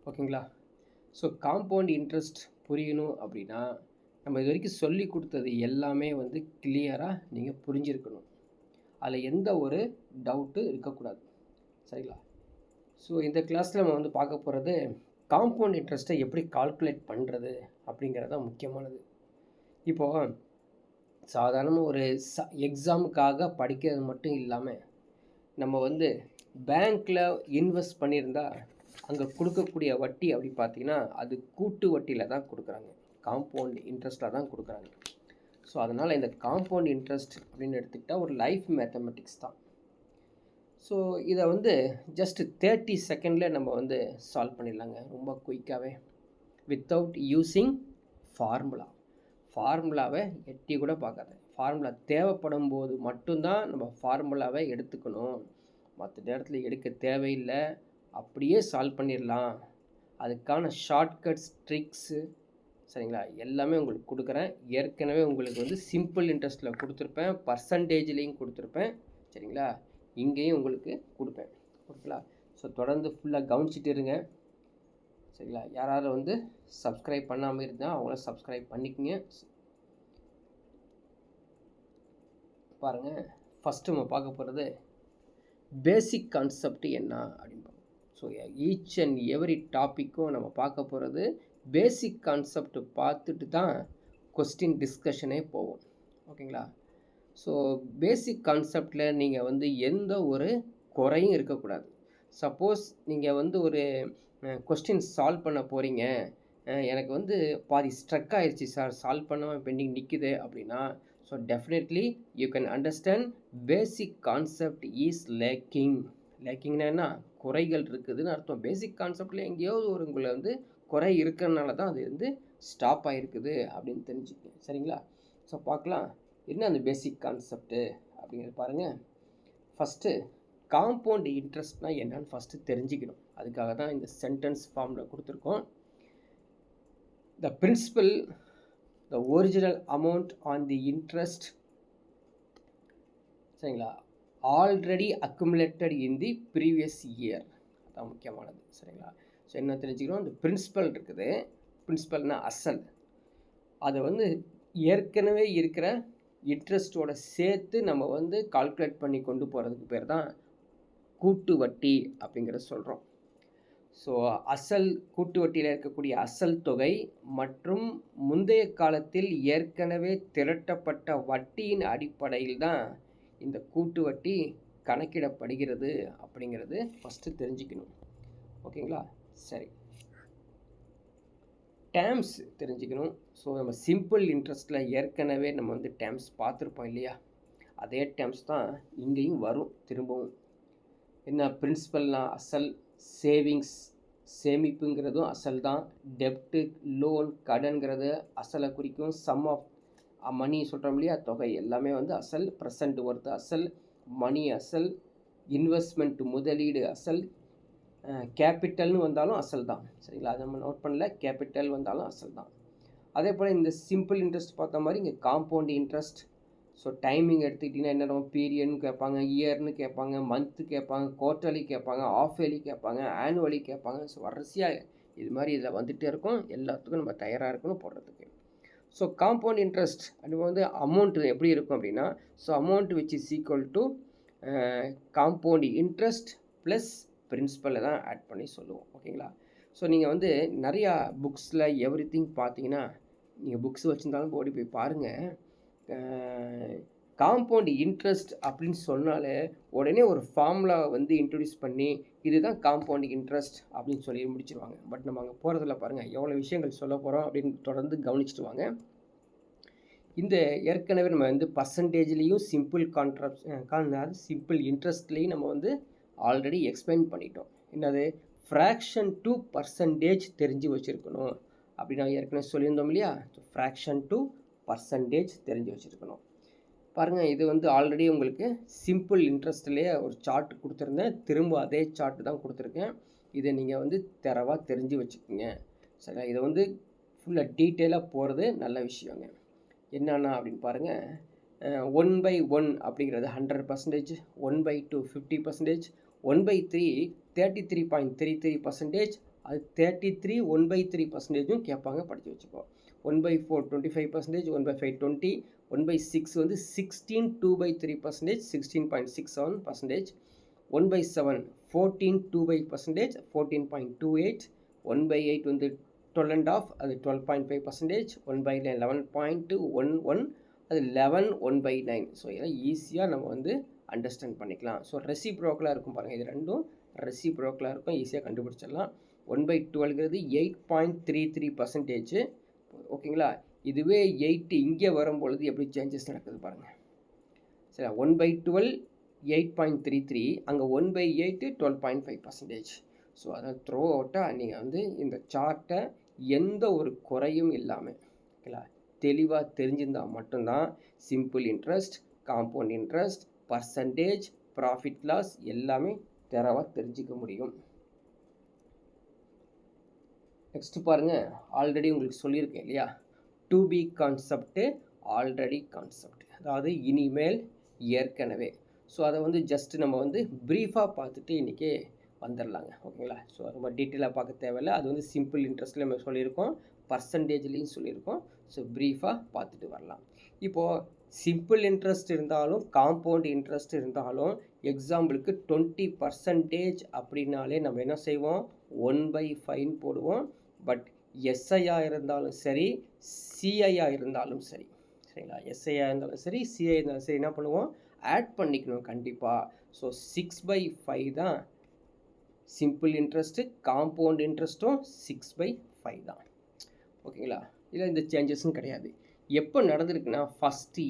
ஓகேங்களா? So compound interest புரியணும் அப்படின்னா, நம்ம இது வரைக்கும் சொல்லிக் குடுத்தது எல்லாமே வந்து கிளியரா நீங்க புரிஞ்சிருக்கணும். அதில எந்த ஒரு டவுட்டும் இருக்கக்கூடாது. சரிங்களா? ஸோ இந்த கிளாஸ்ல நம்ம வந்து பார்க்க போறது, காம்பவுண்ட் இன்ட்ரெஸ்ட்ட எப்படி கால்குலேட் பண்றது அப்படிங்கிறது தான் முக்கியமானது. இப்போ சாதாரணமா ஒரு எக்ஸாமுக்காக படிக்கிறது மட்டும் இல்லாம, நம்ம வந்து பேங்க்ல இன்வெஸ்ட் பண்ணியிருந்தா, அங்க குடுக்கக்கூடிய வட்டி அப்படி பார்த்தீங்கன்னா, அது கூட்டு வட்டியில தான் குடுக்குறாங்க. காம்பவுண்ட் இன்ட்ரெஸ்ட்ல தான் குடுக்குறாங்க. ஸோ, அதனால இந்த காம்பவுண்ட் இன்ட்ரெஸ்ட் அப்படின்னு எடுத்துக்கிட்டா ஒரு லைஃப் மேத்தமேட்டிக்ஸ் தான். ஸோ, இத வந்து ஜஸ்ட் 30 செகண்ட்ல நம்ம வந்து சால்வ் பண்ணிடலாங்க. ரொம்ப குயிக்காவே. Without using formula. ஃபார்முலாவ எட்டி கூட பார்க்காத. ஃபார்முலா தேவைப்படும்போது மட்டும் தான் நம்ம ஃபார்முலாவ எடுத்துக்கணும். மற்ற நேரத்துல எடுக்க தேவையில்ல. அப்படியே சால்வ் பண்ணிடலாம். அதுக்கான ஷார்ட்கட்ஸ், ட்ரிக்ஸு சரிங்களா? எல்லாமே உங்களுக்கு குடுக்குறேன். ஏற்கனவே உங்களுக்கு வந்து சிம்பிள் இன்ட்ரெஸ்ட்ல குடுத்துருப்பேன். பர்சன்டேஜ்லயும் குடுத்துருப்பேன். சரிங்களா? இங்கேயும் உங்களுக்கு குடுப்பேன். ஓகேங்களா? ஸோ தொடர்ந்து ஃபுல்லா கவனிச்சுட்டு இருங்க. சரிங்களா? யாராவது வந்து சப்ஸ்கிரைப் பண்ணாம இருந்தா அவங்களும் சப்ஸ்கிரைப் பண்ணிக்கங்க. பாருங்க, ஃபர்ஸ்ட் நம்ம பார்க்க போறது பேசிக் கான்செப்ட் என்ன அப்படின்னு பார்ப்போம். ஸோ ஈச் அண்ட் எவரி டாப்பிக்கும் நம்ம பார்க்க போகிறது பேசிக் கான்செப்ட் பார்த்துட்டு தான் கொஸ்டின் டிஸ்கஷனே போவோம். ஓகேங்களா? ஸோ பேசிக் கான்செப்டில் நீங்கள் வந்து எந்த ஒரு குறையும் இருக்கக்கூடாது. சப்போஸ் நீங்கள் வந்து ஒரு கொஸ்டின் சால்வ் பண்ண போகிறீங்க, எனக்கு வந்து பாதி ஸ்ட்ரக் ஆயிடுச்சு சார், சால்வ் பண்ணாமல் பெண்டிங் நிற்குது அப்படின்னா, so definitely you can understand basic concept is lacking. லேக்கிங்னா என்ன? குறைகள் இருக்குதுன்னு அர்த்தம். பேசிக் கான்செப்டில் எங்கேயாவது ஒரு உங்களை வந்து குறை இருக்கிறனால தான் அது வந்து ஸ்டாப் ஆகிருக்குது அப்படின்னு தெரிஞ்சுக்கங்க. சரிங்களா? ஸோ பார்க்கலாம், என்ன அந்த பேசிக் கான்செப்ட்டு அப்படிங்கிறது பாருங்கள். ஃபஸ்ட்டு காம்பவுண்ட் இன்ட்ரெஸ்ட்னால் என்னன்னு ஃபஸ்ட்டு தெரிஞ்சுக்கணும். அதுக்காக தான் இந்த சென்டென்ஸ் ஃபார்மில் கொடுத்துருக்கோம். The principal, the original amount on the interest, சரிங்களா, already accumulated in the previous year. அதான் முக்கியமானது. சரிங்களா? ஸோ என்ன தெரிஞ்சுக்கிறோம், இந்த பிரின்சிபல் இருக்குது. பிரின்சிபல்னா அசல். அதை வந்து ஏற்கனவே இருக்கிற இன்ட்ரெஸ்ட்டோட சேர்த்து நம்ம வந்து கால்குலேட் பண்ணி கொண்டு போகிறதுக்கு பேர் தான் கூட்டு வட்டி அப்படிங்கிறத சொல்கிறோம். ஸோ அசல், கூட்டு வட்டியில் இருக்கக்கூடிய அசல் தொகை மற்றும் முந்தைய காலத்தில் ஏற்கனவே திரட்டப்பட்ட வட்டியின் அடிப்படையில் தான் இந்த கூட்டு வட்டி கணக்கிடப்படுகிறது அப்படிங்கிறது ஃபஸ்ட்டு தெரிஞ்சுக்கணும். ஓகேங்களா? சரி, டேர்ம்ஸ் தெரிஞ்சுக்கணும். ஸோ நம்ம சிம்பிள் இன்ட்ரெஸ்ட்டில் ஏற்கனவே நம்ம வந்து டேர்ம்ஸ் பார்த்துருப்போம் இல்லையா? அதே டேர்ம்ஸ் தான் இங்கேயும் வரும் திரும்பவும். என்ன? பிரின்சிபல்னா அசல், சேவிங்ஸ் சேமிப்புங்கிறதும் அசல் தான், டெப்ட்டு லோன் கடன்கிறது அசலை குறிக்கும், சம் ஆஃப் மணி சொல்கிறோம் இல்லையா, தொகை எல்லாமே வந்து அசல், ப்ரெசண்ட் ஒர்த் அசல், மணி அசல், இன்வெஸ்ட்மெண்ட் முதலீடு அசல், கேபிட்டல்னு வந்தாலும் அசல் தான். சரிங்களா? அதை நம்ம நோட் பண்ணல, கேபிட்டல் வந்தாலும் அசல் தான். அதே போல் இந்த சிம்பிள் இன்ட்ரெஸ்ட் பார்த்த மாதிரி இங்கே காம்பவுண்ட் இன்ட்ரெஸ்ட். ஸோ டைமிங் எடுத்துக்கிட்டிங்கன்னா என்ன, பீரியட்னு கேட்பாங்க, இயர்னு கேட்பாங்க, மந்த்து கேட்பாங்க, குவார்ட்டர்லி கேட்பாங்க, ஆஃப் இயர்லி கேட்பாங்க, ஆனுவலி கேட்பாங்க. ஸோ வரிசையாக இது மாதிரி இதில் வந்துகிட்டே இருக்கும். எல்லாத்துக்கும் நம்ம தயாராக இருக்கணும் போடுறதுக்கு. ஸோ காம்பவுண்ட் இன்ட்ரெஸ்ட் அது வந்து அமௌண்ட்டு எப்படி இருக்கும் அப்படின்னா, so amount which is equal to compound interest plus பிரின்சிபலை தான் ஆட் பண்ணி சொல்லுவோம். ஓகேங்களா? ஸோ நீங்கள் வந்து நிறையா புக்ஸில் எவ்ரி திங் பார்த்தீங்கன்னா, நீங்கள் புக்ஸ் வச்சுருந்தாலும் ஓடி போய் பாருங்கள். காம்பவுண்ட் இன்ட்ரெஸ்ட் அப்படின்னு சொன்னாலே உடனே ஒரு ஃபார்முலா வந்து இன்ட்ரடியூஸ் பண்ணி இதுதான் காம்பவுண்ட் இன்ட்ரெஸ்ட் அப்படின்னு சொல்லி முடிச்சிருவாங்க. பட் நம்ம அங்கே போகிறதில்ல. பாருங்கள் எவ்வளோ விஷயங்கள் சொல்ல போகிறோம் அப்படின்னு தொடர்ந்து கவனிச்சுட்டு வாங்க. இந்த ஏற்கனவே நம்ம வந்து பர்சன்டேஜ்லேயும் சிம்பிள் சிம்பிள் இன்ட்ரெஸ்ட்லேயும் நம்ம வந்து ஆல்ரெடி எக்ஸ்பிளைன் பண்ணிட்டோம். என்னது? ஃப்ராக்ஷன் டு பர்சன்டேஜ் தெரிஞ்சு வச்சுருக்கணும் அப்படின்னு நான் ஏற்கனவே சொல்லியிருந்தோம் இல்லையா? ஃப்ராக்ஷன் டு பர்சன்டேஜ் தெரிஞ்சு வச்சுருக்கணும். பாருங்கள், இது வந்து ஆல்ரெடி உங்களுக்கு சிம்பிள் இன்ட்ரெஸ்ட்லேயே ஒரு சார்ட் கொடுத்துருந்தேன். திரும்ப அதே சார்ட் தான் கொடுத்துருக்கேன். இதை நீங்கள் வந்து தரவாக தெரிஞ்சு வச்சுக்கோங்க. சரிங்களா? இதை வந்து ஃபுல்லாக டீட்டெயிலாக போகிறது நல்ல விஷயங்க. என்னென்னா அப்படின்னு பாருங்கள், 1/1 அப்படிங்கிறது 100%, 1/2 50%, 1/3 33.33%, அது 33 1/3% கேட்பாங்க, படித்து வச்சுக்கோ. 1/4 25%, 1/5 20, 1/6 வந்து 16 2/3%, 16.67%, 1/7 14 2/% 14.28, 1/8 வந்து 12 and half, அது 12.5%, 1/9 11.11, அது 11 1/9. ஸோ இதெல்லாம் ஈஸியாக நம்ம வந்து அண்டர்ஸ்டாண்ட் பண்ணிக்கலாம். ஸோ ரெசிப்ரோக்கலாக இருக்கும் பாருங்கள், இது ரெண்டும் ரெசிப்ரோக்கலாக இருக்கும், ஈஸியாக கண்டுபிடிச்சிடலாம். 1/12ங்கிறது 8.33%. ஓகேங்களா? இதுவே 8 இங்கே வரும்பொழுது எப்படி சேஞ்சஸ் நடக்குது பாருங்கள். சரி, 1/12 8.33, அங்கே 1/8 12.5%. ஸோ அதை த்ரோ அவுட்டாக நீங்கள் வந்து இந்த சார்ட்டை எந்த ஒரு குறையும் இல்லாமல் ஓகேங்களா தெளிவாக தெரிஞ்சிருந்தால் மட்டும்தான் simple interest, compound interest, percentage, profit loss எல்லாமே தெளிவாக தெரிஞ்சிக்க முடியும். நெக்ஸ்ட் பாருங்கள், ஆல்ரெடி உங்களுக்கு சொல்லியிருக்கேன் இல்லையா, to be concept, already concept, அதாவது இனிமேல், ஏற்கனவே. ஸோ அதை வந்து ஜஸ்ட் நம்ம வந்து ப்ரீஃபாக பார்த்துட்டு இன்றைக்கி வந்துடலாங்க. ஓகேங்களா? ஸோ ரொம்ப டீட்டெயிலாக பார்க்க தேவையில்லை. அது வந்து சிம்பிள் இன்ட்ரெஸ்ட்டில் நம்ம சொல்லியிருக்கோம், பர்சன்டேஜ்லேயும் சொல்லியிருக்கோம். ஸோ ப்ரீஃபாக பார்த்துட்டு வரலாம். இப்போது சிம்பிள் இன்ட்ரெஸ்ட் இருந்தாலும் காம்பவுண்ட் இன்ட்ரெஸ்ட் இருந்தாலும் எக்ஸாம்பிளுக்கு 20% அப்படின்னாலே நம்ம என்ன செய்வோம், 1/5 போடுவோம். பட் எஸ்ஐயா இருந்தாலும் சரி, சிஐயா இருந்தாலும் சரி, சரிங்களா, எஸ்ஐயா இருந்தாலும் சரி, சிஐ இருந்தாலும் சரி, என்ன பண்ணுவோம், ஆட் பண்ணிக்கணும் கண்டிப்பாக. ஸோ 6/5 தான் சிம்பிள் இன்ட்ரெஸ்ட்டு, காம்பவுண்ட் இன்ட்ரெஸ்ட்டும் 6/5 தான். ஓகேங்களா? இதில் இந்த சேஞ்சஸும் கிடையாது. எப்போ நடந்திருக்குன்னா ஃபஸ்ட்டு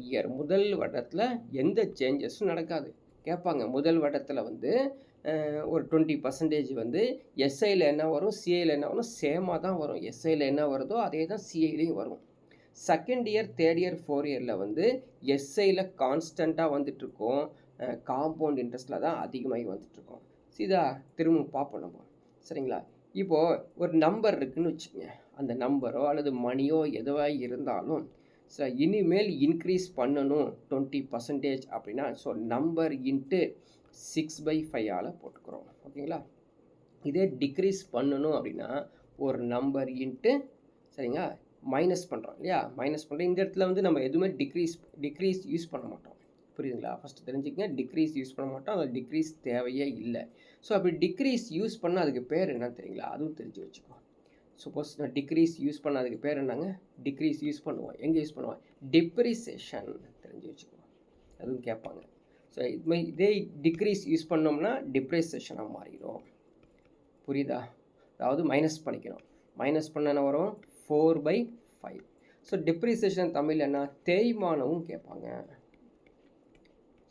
இயர் முதல் வருடத்தில் எந்த சேஞ்சஸும் நடக்காது. கேட்பாங்க, முதல் வருடத்தில் வந்து ஒரு 20% வந்து எஸ்ஐயில் என்ன வரும், சிஐயில் என்ன வரும், சேமாக தான் வரும். எஸ்ஐயில் என்ன வருதோ அதே தான் சிஐலையும் வரும். Second year, third year, fourth இயரில் வந்து எஸ்ஐயில் கான்ஸ்டண்ட்டாக வந்துட்டுருக்கோம், காம்பவுண்ட் இன்ட்ரெஸ்ட்டில் தான் அதிகமாகி வந்துட்டுருக்கோம். சீதா திரும்ப பார்ப்போம் நம்ம. சரிங்களா? இப்போது ஒரு நம்பர் இருக்குதுன்னு வச்சுக்கோங்க, அந்த நம்பரோ அல்லது மணியோ எதுவாக இருந்தாலும் ஸோ இனிமேல் இன்க்ரீஸ் பண்ணணும் 20% அப்படின்னா, ஸோ நம்பர் இன்ட்டு 6/5 போட்டுக்கிறோம். ஓகேங்களா? இதே டிக்ரீஸ் பண்ணணும் அப்படின்னா ஒரு நம்பர் இன்ட்டு, சரிங்களா, மைனஸ் பண்ணுறோம் இல்லையா, மைனஸ் பண்ணுறோம். இந்த இடத்துல வந்து நம்ம எதுவுமே டிக்ரீஸ் யூஸ் பண்ண மாட்டோம். புரியுதுங்களா? ஃபஸ்ட்டு தெரிஞ்சுக்கங்க, டிக்ரீஸ் யூஸ் பண்ண மாட்டோம், அது டிக்ரீஸ் தேவையே இல்லை. ஸோ அப்படி டிக்ரீஸ் யூஸ் பண்ணால் அதுக்கு பேர் என்ன தெரியுங்களா, அதுவும் தெரிஞ்சு வச்சுக்கோ. சப்போஸ் நான் டிக்ரீஸ் யூஸ் பண்ண அதுக்கு பேர் என்னங்க, டிக்ரீஸ் யூஸ் பண்ணுவோம், எங்கே யூஸ் பண்ணுவோம், டிப்ரிசியேஷன், தெரிஞ்சு வச்சுக்கோ, அதுவும் கேட்பாங்க. ஸோ இதே டிக்ரீஸ் யூஸ் பண்ணோம்னா டிப்ரிசியேஷனாக மாறிடும். புரியுதா? அதாவது மைனஸ் பண்ணிக்கிறோம், மைனஸ் பண்ண என்ன வரும், 4/5. ஸோ டிப்ரிசியேஷன் தமிழ் என்ன, தேய்மானமும் கேட்பாங்க.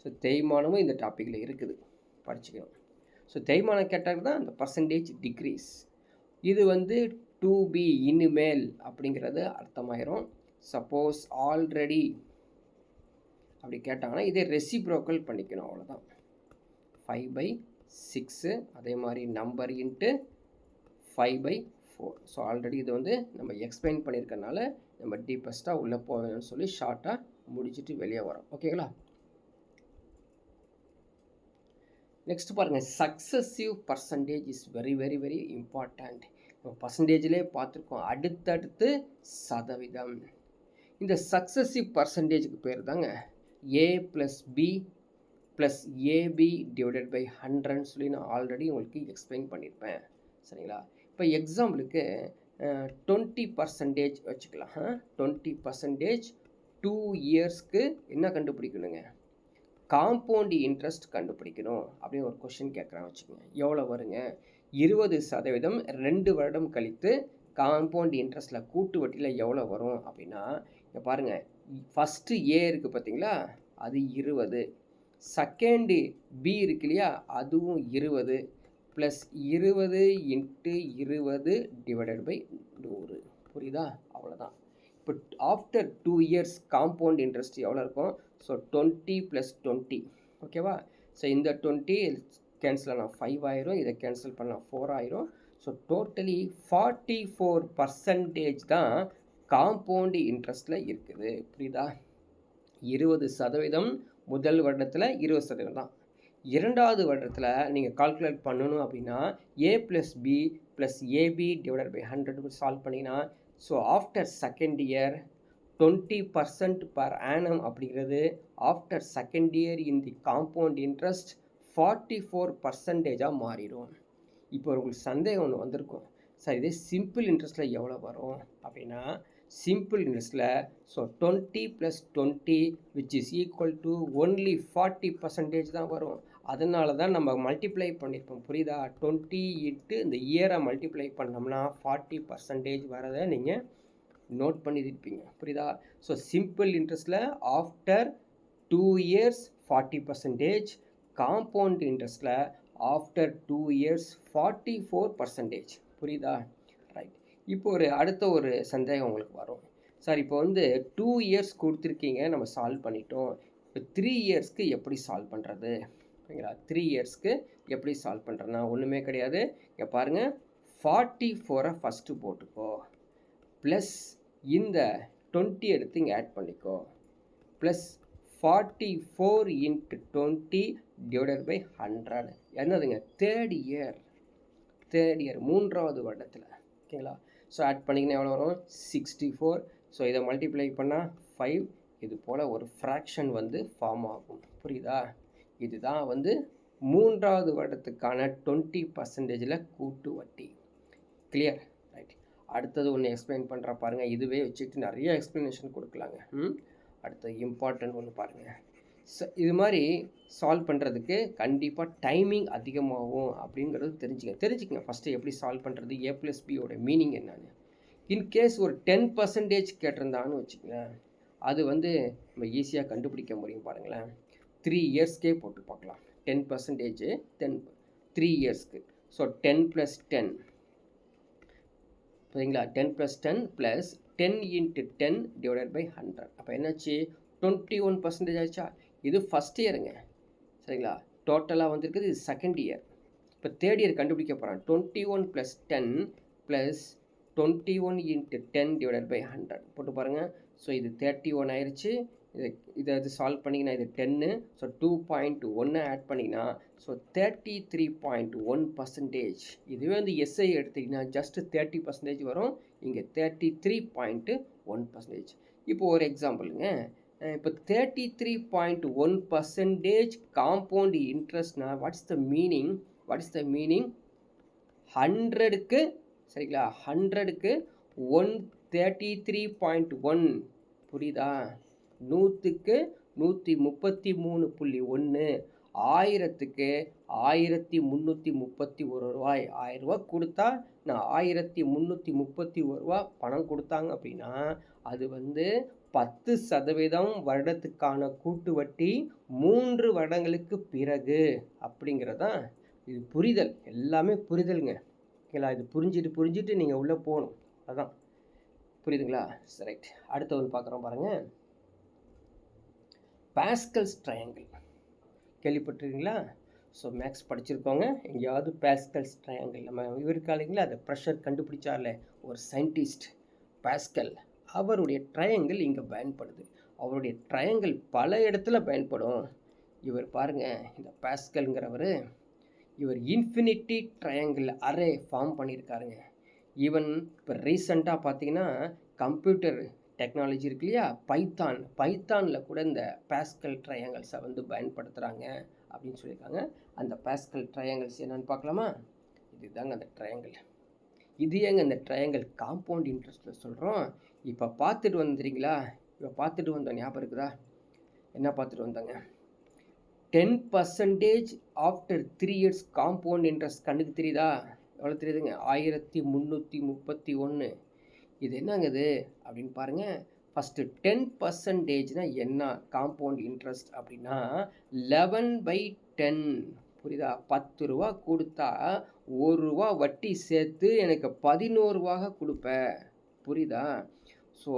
ஸோ தேய்மானமும் இந்த டாப்பிக்கில் இருக்குது, படிச்சுக்கணும். ஸோ தேய்மானம் கேட்டால் தான் அந்த பர்சன்டேஜ் டிக்ரீஸ். இது வந்து டு பி, இனிமேல் அப்படிங்கிறது அர்த்தமாயிரும். சப்போஸ் ஆல்ரெடி அப்படி கேட்டாங்கன்னா இதே ரெசிப்ரோக்கல் பண்ணிக்கணும், அவ்வளோதான். 5/6, அதே மாதிரி நம்பர் இன்ட்டு 5/4. ஸோ ஆல்ரெடி இது வந்து நம்ம எக்ஸ்பிளைன் பண்ணியிருக்கனால நம்ம டீப்பஸ்ட்டாக உள்ளே போவேன்னு சொல்லி ஷார்ட்டாக முடிச்சுட்டு வெளியே வரோம். ஓகேங்களா? நெக்ஸ்ட் பாருங்கள், successive percentage is very very very important. நம்ம பர்சன்டேஜ்லேயே பார்த்துருக்கோம், அடுத்தடுத்து சதவீதம். இந்த சக்ஸஸிவ் பர்சன்டேஜுக்கு பேர் தாங்க A plus B plus AB divided by 100ன்னு சொல்லி நான் ஆல்ரெடி உங்களுக்கு எக்ஸ்பிளைன் பண்ணியிருப்பேன். சரிங்களா? இப்போ எக்ஸாம்பிளுக்கு 20% வச்சுக்கலாம். 20% 2 இயர்ஸ்க்கு என்ன கண்டுபிடிக்கணுங்க, காம்பவுண்ட் இன்ட்ரெஸ்ட் கண்டுபிடிக்கணும் அப்படின்னு ஒரு கொஷின் கேட்குறாங்க வச்சுக்கோங்க. எவ்வளோ வருங்க, 20% 2 வருடம் கழித்து காம்பவுண்ட் இன்ட்ரெஸ்ட்டில் கூட்டு வட்டியில் எவ்வளோ வரும் அப்படின்னா, இங்கே பாருங்கள், ஃபஸ்ட்டு ஏ இருக்குது பார்த்தீங்களா, அது 20, செகண்டு பி இருக்கு இல்லையா, அதுவும் 20 ப்ளஸ் 20 × 20 டிவைடட் பை 100. புரியுதா? அவ்வளோதான். இப்போ ஆஃப்டர் 2 இயர்ஸ் காம்பவுண்ட் இன்ட்ரெஸ்ட் எவ்வளோ இருக்கும், ஸோ 20 + 20. ஓகேவா? ஸோ இந்த 20 கேன்சல் ஆனால் 5 ஆயிரும், இதை கேன்சல் பண்ணால் 4 ஆயிரும். ஸோ டோட்டலி 44% தான் காம்பவுண்ட் இன்ட்ரெஸ்ட்டில் இருக்குது. புரியுதா? 20% முதல் வருடத்தில் 20% தான். இரண்டாவது வருடத்தில் நீங்கள் கால்குலேட் பண்ணணும் அப்படின்னா a + b + ab / 100 சால்வ் பண்ணிங்கன்னா so after second year 20% per annum அப்படிங்கிறது after second year in the compound interest 44%ஆக மாறிடும். இப்போ உங்களுக்கு சந்தேகம் ஒன்று வந்திருக்கும், சார் இதே சிம்பிள் இன்ட்ரெஸ்ட்டில் எவ்வளோ வரும் அப்படின்னா simple இன்ட்ரெஸ்ட்டில் so 20 + 20 which is equal to only 40% தான் வரும். அதனால தான் நம்ம மல்டிப்ளை பண்ணியிருப்போம். புரியுதா? 20 இன்ட்டு இந்த இயரை மல்டிப்ளை பண்ணோம்னா 40% வரதை நீங்கள் நோட் பண்ணியிருப்பீங்க. புரியுதா? ஸோ சிம்பிள் இன்ட்ரெஸ்ட்டில் ஆஃப்டர் 2 years 40%, காம்பவுண்ட் இன்ட்ரெஸ்ட்டில் ஆஃப்டர் 2 years 44%. புரியுதா? ரைட். இப்போ அடுத்த ஒரு சந்தேகம் உங்களுக்கு வரும், சார் இப்போ 2 years கொடுத்துருக்கீங்க, நம்ம சால்வ் பண்ணிட்டோம், இப்போ 3 yearsக்கு எப்படி சால்வ் பண்ணுறது ஓகேங்களா? 3 yearsக்கு எப்படி சால்வ் பண்ணுறதுனா ஒன்றுமே கிடையாது. இங்கே பாருங்கள், 44 ஃபஸ்ட்டு போட்டுக்கோ, ப்ளஸ் இந்த 20 எடுத்து இங்கே ஆட் பண்ணிக்கோ, ப்ளஸ் 44 × 20 / 100 என்னதுங்க? தேர்ட் இயர் மூன்றாவது வருடத்தில் ஓகேங்களா? ஸோ ஆட் பண்ணிங்கன்னா எவ்வளோ வரும்? 64. ஸோ இதை மல்டிப்ளை பண்ணால் 5. இது போல் ஒரு ஃப்ராக்ஷன் ஃபார்ம் ஆகும். புரியுதா? இதுதான் மூன்றாவது வருடத்துக்கான 20%ல் கூட்டு வட்டி. கிளியர்? ரைட். அடுத்தது ஒன்று எக்ஸ்பிளைன் பண்ணுற பாருங்கள். இதுவே வச்சுட்டு நிறைய எக்ஸ்ப்ளனேஷன் கொடுக்கலாங்க. அடுத்தது இம்பார்ட்டன்ட் ஒன்று பாருங்கள். இது மாதிரி சால்வ் பண்ணுறதுக்கு கண்டிப்பாக டைமிங் அதிகமாகும் அப்படிங்கிறது தெரிஞ்சுக்கங்க. ஃபஸ்ட்டு எப்படி சால்வ் பண்ணுறது, a + b ஓட மீனிங் என்னன்னு. இன்கேஸ் ஒரு 10% கேட்டிருந்தான்னு வச்சுக்கங்களேன், அது நம்ம ஈஸியாக கண்டுபிடிக்க முடியும். பாருங்களேன், 3 yearsக்கே போட்டு பார்க்கலாம். 10% 3 yearsக்கு. ஸோ 10 + 10 சரிங்களா? 10 + 10 + 10 × 10 / 100. அப்போ என்னாச்சு? 21% ஆச்சா? இது ஃபஸ்ட் இயருங்க. சரிங்களா? டோட்டலாக வந்திருக்குது இது செகண்ட் இயர். இப்போ தேர்ட் இயர் கண்டுபிடிக்க போகிறான். 21 + 10 + 21 × 10 / 100 போட்டு பாருங்கள். ஸோ இது 31 ஆயிடுச்சு. இதை சால்வ் பண்ணிங்கன்னா இது 10. ஸோ 2.1 ஆட் பண்ணிங்கன்னா ஸோ 33.1%. இதுவே எஸ்ஐ எடுத்திங்கன்னா ஜஸ்ட் 30% வரும். இங்கே 33.1%. இப்போ ஒரு எக்ஸாம்பிளுங்க, இப்போ 33.1% காம்பவுண்ட் இன்ட்ரெஸ்ட்னா வாட்ஸ் த மீனிங்? 100க்கு சரிங்களா? 100க்கு 133.1 புரியுதா? 100க்கு 133.1, 1000க்கு 1331 ரூபாய். 1000 ரூபா கொடுத்தா நான் 1331 ரூபா பணம் கொடுத்தாங்க அப்படின்னா அது 10% வருடத்துக்கான கூட்டு வட்டி 3 வருடங்களுக்கு பிறகு அப்படிங்கிறதான் இது. புரிதல், எல்லாமே புரிதலுங்க. ஓகேங்களா? இது புரிஞ்சுட்டு நீங்கள் உள்ளே போகணும். அதான் புரியுதுங்களா? ரைட். அடுத்த ஒன்று பார்க்குறோம் பாருங்கள். பாஸ்கல்ஸ் ட்ரையாங்கிள் கேள்விப்பட்டிருக்கீங்களா? ஸோ மேக்ஸ் படிச்சிருக்கோங்க. எங்கேயாவது பாஸ்கல்ஸ் ட்ரையாங்கிள் நம்ம இருக்கா இல்லைங்களா? அதை ப்ரெஷர் கண்டுபிடிச்சார்ல ஒரு சயின்டிஸ்ட் பாஸ்கல், அவருடைய ட்ரையாங்கிள் இங்கே பயன்படுது. அவருடைய ட்ரையாங்கிள் பல இடத்துல பயன்படும். இவர் பாருங்கள், இந்த பாஸ்கல்ங்கிறவர் இவர் இன்ஃபினிட்டி ட்ரையாங்கிள் அரே ஃபார்ம் பண்ணியிருக்காருங்க. ஈவன் இப்போ ரீசண்டாக பார்த்தீங்கன்னா கம்ப்யூட்டர் டெக்னாலஜி இருக்கு இல்லையா, பைத்தானில் கூட இந்த பாஸ்கல் ட்ரையாங்கிள்ஸை பயன்படுத்துகிறாங்க அப்படின்னு சொல்லியிருக்காங்க. அந்த பாஸ்கல் ட்ரையாங்கிள்ஸ் என்னென்னு பார்க்கலாமா? இதுதாங்க அந்த ட்ரையாங்கிள். இது ஏங்க இந்த ட்ரையாங்கிள் காம்பவுண்ட் இன்ட்ரெஸ்ட்டில் சொல்கிறோம். இப்போ பார்த்துட்டு வந்துடுறீங்களா? இப்போ பார்த்துட்டு வந்தோம், ஞாபகம் இருக்குதா? என்ன பார்த்துட்டு வந்தாங்க? 10% ஆஃப்டர் 3 years காம்பவுண்ட் இன்ட்ரெஸ்ட் கண்ணுக்கு தெரியுதா? எவ்வளோ தெரியுதுங்க? 1331. இது என்னங்குது அப்படின்னு பாருங்கள். ஃபஸ்ட்டு 10%னா என்ன காம்பவுண்ட் இன்ட்ரெஸ்ட் அப்படின்னா 11/10. புரியுதா? 10 ரூபா கொடுத்தா 1 ரூபா வட்டி சேர்த்து எனக்கு 11 ரூபாக கொடுப்ப. புரியுதா? ஸோ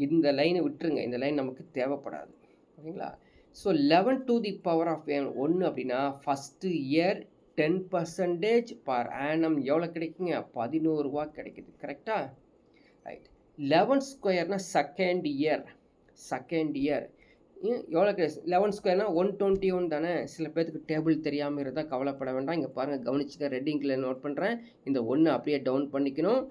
இந்த லைனை விட்டுருங்க, இந்த லைன் நமக்கு தேவைப்படாது. ஓகேங்களா? So 11 to the power of 1 அப்படின்னா ஃபஸ்ட்டு இயர் 10% per annum எவ்வளோ கிடைக்குங்க? 11 ரூபா கிடைக்குது. கரெக்டாக? ரைட். 11 ஸ்கொயர்னா செகண்ட் இயர். எவ்வளோ 11 ஸ்கொயர்னா 121 தானே. சில பேத்துக்கு டேபிள் தெரியாமல் இருந்தால் கவலைப்பட வேண்டாம். இங்கே பாருங்கள், கவனிச்சுக்க, ரெட் இங்கில் நோட் பண்ணுறேன். இந்த 1 அப்படியே டவுன் பண்ணிக்கணும்.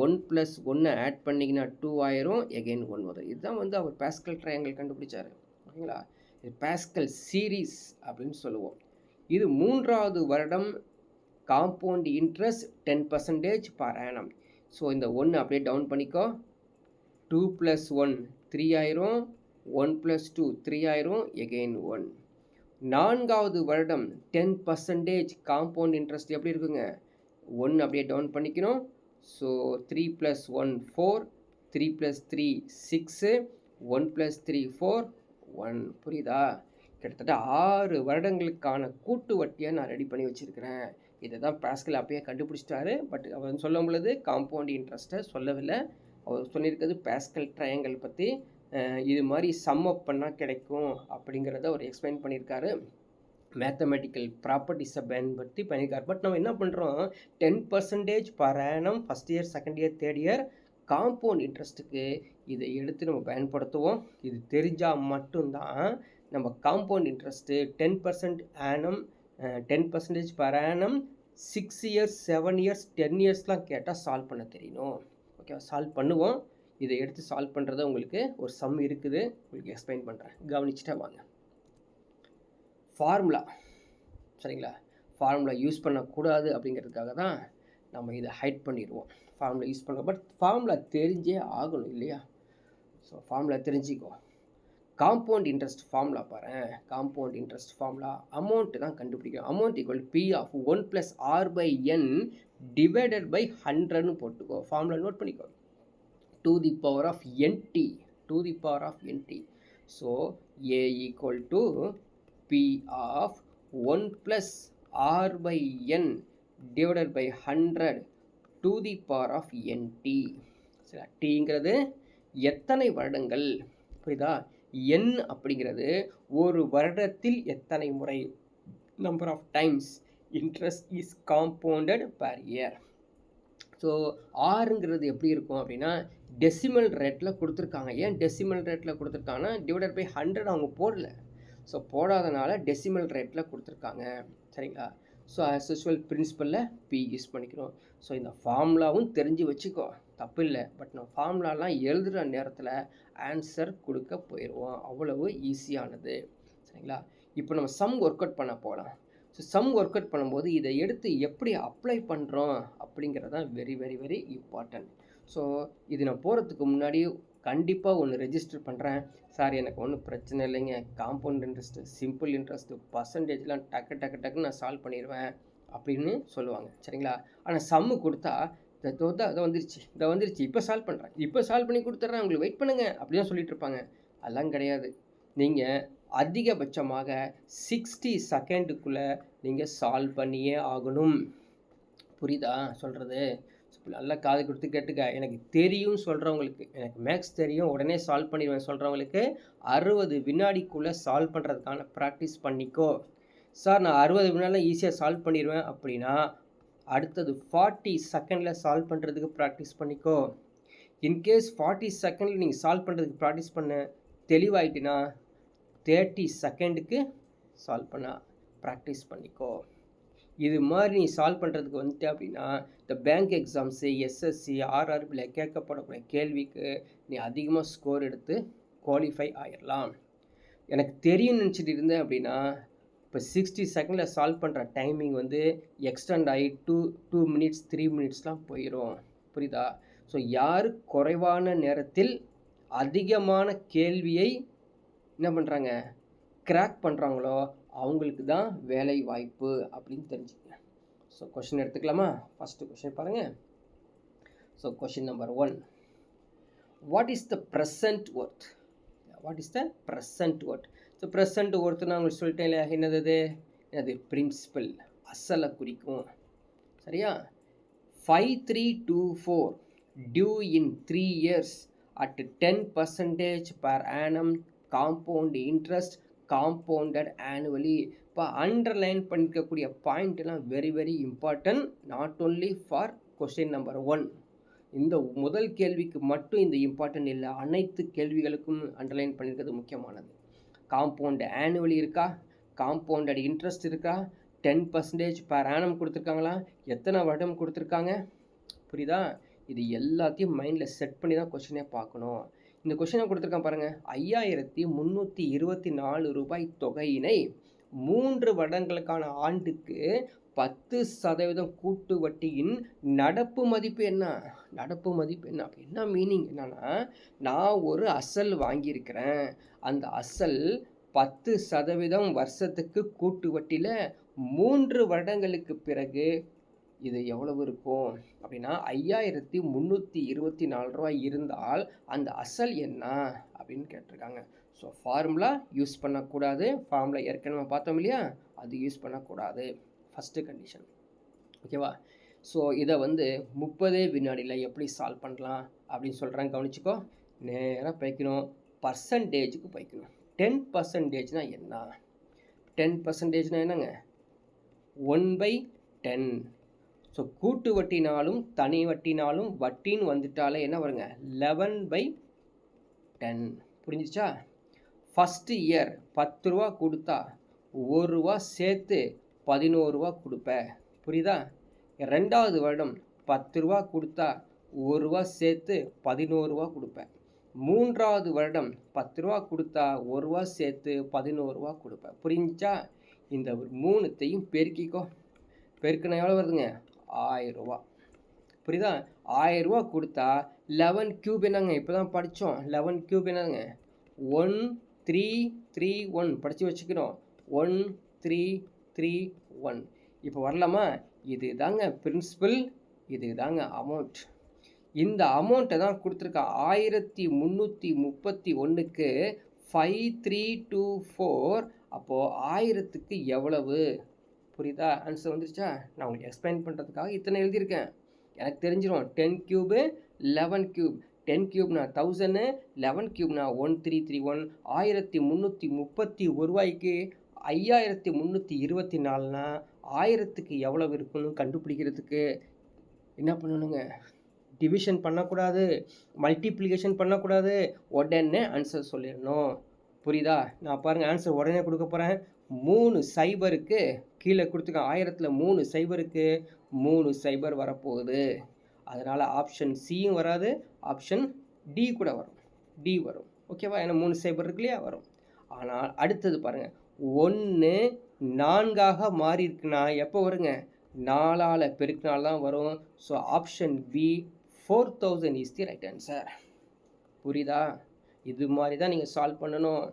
1 + 1 ஆட் பண்ணிங்கன்னா 2 ஆயிரும். எகெயின் 1 வரும். இதுதான் வந்து அவர் பாஸ்கல் ட்ரையாங்கிள் கண்டுபிடிச்சார். ஓகேங்களா? இது பாஸ்கல் சீரீஸ் அப்படின்னு சொல்லுவோம். இது 3வது வருடம் compound interest 10% per annum. So இந்த 1 அப்படியே டவுன் பண்ணிக்கோ. 2 + 1 3 ஆயிரும். 1 + 2 3 ஆயிரும். எகெயின் 1. 4வது வருடம் 10% காம்பவுண்ட் இன்ட்ரெஸ்ட் எப்படி இருக்குங்க? 1 அப்படியே டவுன் பண்ணிக்கணும். ஸோ 3 + 1 4, 3 + 3 6, 1 + 3 4, 1. புரியுதா? கிட்டத்தட்ட 6 வருடங்களுக்கான கூட்டு வட்டியை நான் ரெடி பண்ணி வச்சுருக்கிறேன். இதை தான் பாஸ்கல் அப்பயே கண்டுபிடிச்சிட்டாரு. பட் அவர் சொல்லும் பொழுது காம்பவுண்ட் இன்ட்ரெஸ்ட்டை சொல்லவில்லை. அவர் சொல்லியிருக்கிறது பாஸ்கல் ட்ரையாங்கிள் பற்றி. இது மாதிரி சம் அப் பண்ணால் கிடைக்கும் அப்படிங்கிறத அவர் எக்ஸ்பிளைன் பண்ணியிருக்காரு. மேத்தமெட்டிக்கல் ப்ராப்பர்ட்டிஸை பயன்படுத்தி பண்ணியிருக்காரு. பட் நம்ம என்ன பண்ணுறோம், 10% per annum first year, second year, third year compound இன்ட்ரெஸ்ட்டுக்கு இதை எடுத்து நம்ம பயன்படுத்துவோம். இது தெரிஞ்சால் மட்டும்தான் நம்ம compound interest 10% annum 10% per annum 6 years 7 years 10 இயர்ஸ்லாம் கேட்டால் சால்வ் பண்ண தெரியணும். ஓகே, சால்வ் பண்ணுவோம். இதை எடுத்து சால்வ் பண்ணுறத உங்களுக்கு ஒரு சம் இருக்குது, உங்களுக்கு எக்ஸ்பிளைன் பண்ணுறேன். கவனிச்சுட்டா வாங்க. ஃபார்முலா, சரிங்களா? ஃபார்முலா யூஸ் பண்ணக்கூடாது அப்படிங்கிறதுக்காக தான் நம்ம இதை ஹைட் பண்ணிடுவோம். ஃபார்முலா யூஸ் பண்ண, பட் ஃபார்முலா தெரிஞ்சே ஆகணும் இல்லையா? ஸோ ஃபார்முலா தெரிஞ்சிக்கோ. காம்பவுண்ட் இன்ட்ரெஸ்ட் ஃபார்முலா பாரு. காம்பவுண்ட் இன்ட்ரெஸ்ட் ஃபார்முலா அமௌண்ட்டு தான் கண்டுபிடிக்கணும். Amount equal P of 1 + R/n divided by 100ன்னு போட்டுக்கோ. ஃபார்முலா நோட் பண்ணிக்கோ. to the power of nt, to the power of nt. So a equal to P of 1 + R/n divided by 100 to the power of nt. சரி, tங்கிறது எத்தனை வருடங்கள், புரியுதா? n அப்படிங்கிறது ஒரு வருடத்தில் எத்தனை முறை, number of times interest is compounded per year. So ஆறுங்கிறது எப்படி இருக்கும் அப்படின்னா டெசிமல் ரேட்டில் கொடுத்துருக்காங்க. ஏன் டெசிமல் ரேட்டில் கொடுத்துருக்காங்கன்னா டிவைடட் பை 100 அவங்க போடல. ஸோ போடாதனால டெசிமல் ரேட்டில் கொடுத்துருக்காங்க. சரிங்களா? ஸோ ஆஸ் யூஸ்வல் பிரின்சிபலில் P யூஸ் பண்ணிக்கிறோம். ஸோ இந்த ஃபார்முலாவும் தெரிஞ்சு வச்சுக்கோ, தப்பு இல்லை. பட் நம்ம ஃபார்முலாலாம் எழுதுகிற நேரத்தில் ஆன்சர் கொடுக்க போயிடுவோம். அவ்வளவு ஈஸியானது. சரிங்களா? இப்போ நம்ம சம் ஒர்க் அவுட் பண்ண போகலாம். ஸோ சம் ஒர்க் அவுட் பண்ணும்போது இதை எடுத்து எப்படி அப்ளை பண்ணுறோம் அப்படிங்கிறது தான் very very very important. So இது நான் போகிறதுக்கு முன்னாடி கண்டிப்பாக ஒன்று ரெஜிஸ்டர் பண்ணுறேன். சார் எனக்கு ஒன்றும் பிரச்சனை இல்லைங்க, காம்பவுண்ட் இன்ட்ரெஸ்ட்டு, சிம்பிள் இன்ட்ரெஸ்ட்டு, பர்சன்டேஜ்லாம் டக்குன்னு நான் சால்வ் பண்ணிடுவேன் அப்படின்னு சொல்லுவாங்க. சரிங்களா? ஆனால் சம்மு கொடுத்தா அதை வந்துருச்சு இப்போ சால்வ் பண்ணுறேன், இப்போ சால்வ் பண்ணி கொடுத்துட்றேன், உங்களுக்கு வெயிட் பண்ணுங்கள் அப்படி தான் சொல்லிட்டு இருப்பாங்க. அதெல்லாம் கிடையாது. நீங்கள் அதிகபட்சமாக 60 செகண்டுக்குள்ளே நீங்கள் சால்வ் பண்ணியே ஆகணும். புரியுதா சொல்கிறது? நல்லா காது கொடுத்து கேட்டுக்க. எனக்கு தெரியும் சொல்கிறவங்களுக்கு, எனக்கு மேக்ஸ் தெரியும் உடனே சால்வ் பண்ணிடுவேன் சொல்கிறவங்களுக்கு 60 வினாடிக்குள்ளே சால்வ் பண்ணுறதுக்கான ப்ராக்டிஸ் பண்ணிக்கோ. சார் நான் 60 வினாடியில் ஈஸியாக சால்வ் பண்ணிடுவேன் அப்படின்னா அடுத்தது 40 செகண்டில் சால்வ் பண்ணுறதுக்கு ப்ராக்டிஸ் பண்ணிக்கோ. இன்கேஸ் 40 செகண்டில் நீங்கள் சால்வ் பண்ணுறதுக்கு ப்ராக்டிஸ் பண்ண தெளிவாயிட்டுனா 30 செகண்டுக்கு சால்வ் பண்ண ப்ராக்டிஸ் பண்ணிக்கோ. இது மாதிரி நீ சால்வ் பண்ணுறதுக்கு வந்துட்டு அப்படின்னா இந்த பேங்க் எக்ஸாம்ஸு, எஸ்எஸ்சி, ஆர்ஆர்பியில் கேட்கப்படக்கூடிய கேள்விக்கு நீ அதிகமாக ஸ்கோர் எடுத்து குவாலிஃபை ஆகிடலாம். எனக்கு தெரியும்னு நினச்சிட்டு இருந்தேன் அப்படின்னா இப்போ 60 செகண்டில் சால்வ் பண்ணுற டைமிங் வந்து எக்ஸ்டெண்ட் ஆகி 2 மினிட்ஸ் 3 மினிட்ஸ்லாம் போயிடும். புரியுதா? ஸோ யார் குறைவான நேரத்தில் அதிகமான கேள்வியை என்ன பண்ணுறாங்க, கிராக் பண்ணுறாங்களோ அவங்களுக்கு தான் வேலை வாய்ப்பு அப்படின்னு தெரிஞ்சுக்கங்க. ஸோ கொஷின் எடுத்துக்கலாமா? ஃபஸ்ட்டு கொஷின் பாருங்கள். So question number 1, what is the present worth? What is the present worth? So present worth நான் உங்களுக்கு சொல்லிட்டேன் இல்லையா, என்னது பிரின்சிபல், அசலை குறிக்கும். சரியா? 5324 due in 3 years at 10% per annum compound interest compounded annually. இப்போ அண்டர்லைன் பண்ணிக்கக்கூடிய பாயிண்ட் எல்லாம் very very important, not only for question number 1. இந்த முதல் கேள்விக்கு மட்டும் இந்த இம்பார்ட்டன்ட் இல்லை, அனைத்து கேள்விகளுக்கும் அண்டர்லைன் பண்ணியிருக்கிறது முக்கியமானது. காம்பவுண்ட் ஆனுவலி இருக்கா, காம்பவுண்டட் இன்ட்ரெஸ்ட் இருக்கா, 10% per annum கொடுத்துருக்காங்களா, எத்தனை வருடம் கொடுத்துருக்காங்க, புரியுதா? இது எல்லாத்தையும் மைண்டில் செட் பண்ணி தான் கொஷினே பார்க்கணும். இந்த கொஷினை கொடுத்துருக்கான் பாருங்கள், 5324 ரூபாய் தொகையினை 3 வருடங்களுக்கான ஆண்டுக்கு 10% கூட்டு வட்டியின் நடப்பு மதிப்பு என்ன? நடப்பு மதிப்பு என்ன? என்ன மீனிங் என்னன்னா, நான் ஒரு அசல் வாங்கியிருக்கிறேன், அந்த அசல் 10% வருஷத்துக்கு கூட்டு வட்டியில் 3 வருடங்களுக்கு பிறகு இது எவ்வளவு இருக்கும் அப்படின்னா 5324 ரூபாய் இருந்தால் அந்த அசல் என்ன அப்படின்னு கேட்டிருக்காங்க. ஸோ ஃபார்முலா யூஸ் பண்ணக்கூடாது, ஃபார்முலா ஏற்கனவே பார்த்தோம் இல்லையா, அது யூஸ் பண்ணக்கூடாது, ஃபஸ்ட்டு கண்டிஷன். ஓகேவா? ஸோ இதை வந்து 30 வினாடியில் எப்படி சால்வ் பண்ணலாம் அப்படின்னு சொல்கிறேன், கவனிச்சிக்கோ. நேராக போய்க்கணும், பர்சன்டேஜுக்கு போய்க்கணும். 10%னா என்ன? 10%னா என்னங்க? 1/10. ஸோ கூட்டு வட்டினாலும் தனி வட்டினாலும் வட்டின்னு வந்துட்டாலே என்ன வருங்க? 11/10. புரிஞ்சிச்சா? ஃபஸ்ட்டு இயர் 10 ரூபா கொடுத்தா 1 ரூபா சேர்த்து 11 ரூபா கொடுப்பேன், புரியுதா? 2வது வருடம் 10 ரூபா கொடுத்தா 1 ரூபா சேர்த்து 11 ரூபா கொடுப்பேன். 3வது வருடம் 10 ரூபா கொடுத்தா 1 ரூபா சேர்த்து 11 ரூபா கொடுப்பேன். புரிஞ்சிச்சா? இந்த 3த்தையும் பெருக்கிக்கோ. பெருக்கினா எவ்வளோ வருதுங்க? 1000 ரூபா. புரியுதா? 1000 ரூபா கொடுத்தா 11 கியூப் என்னங்க? இப்போ தான் படித்தோம். 11 கியூப் என்னங்க? 1331. படித்து வச்சுக்கிறோம். 1331. இப்போ வரலாமா? இது தாங்க பிரின்சிபல், இது தாங்க அமௌண்ட். இந்த அமௌண்ட்டை தான் கொடுத்துருக்கா. 1331க்கு 5324. அப்போது 1000க்கு எவ்வளவு? புரியுதா? ஆன்சர் வந்துருச்சா? நான் உங்களுக்கு எக்ஸ்பிளைன் பண்ணுறதுக்காக இத்தனை எழுதியிருக்கேன். எனக்கு தெரிஞ்சிடும் 10 கியூபு 11 கியூப். 10 கியூப்னா 1000, 11 கியூப்னா 1331. 1331 ரூபாய்க்கு 5324னா 1000க்கு எவ்வளவு இருக்குன்னு கண்டுபிடிக்கிறதுக்கு என்ன பண்ணணுங்க? டிவிஷன் பண்ணக்கூடாது, மல்டிப்ளிகேஷன் பண்ணக்கூடாது, உடனே ஆன்சர் சொல்லிடணும். புரியுதா? நான் பாருங்கள் ஆன்சர் உடனே கொடுக்க போகிறேன். 3 சைபருக்கு கீழே கொடுத்துருக்கேன். 1000ல் 3 சைபருக்கு 3 சைபர் வரப்போகுது. அதனால் ஆப்ஷன் சியும் வராது, ஆப்ஷன் டி கூட வரும், டி வரும். ஓகேவா? ஏன்னா 3 சைபர் இருக்கு இல்லையா, வரும். ஆனால் அடுத்தது பாருங்கள், 1 4ஆக மாறி இருக்குன்னா எப்போ வருங்க? 4ஆல் பெருக்கினால்தான் வரும். So option B 4000 is the right answer. புரியுதா? இது மாதிரி தான் நீங்கள் சால்வ் பண்ணணும்.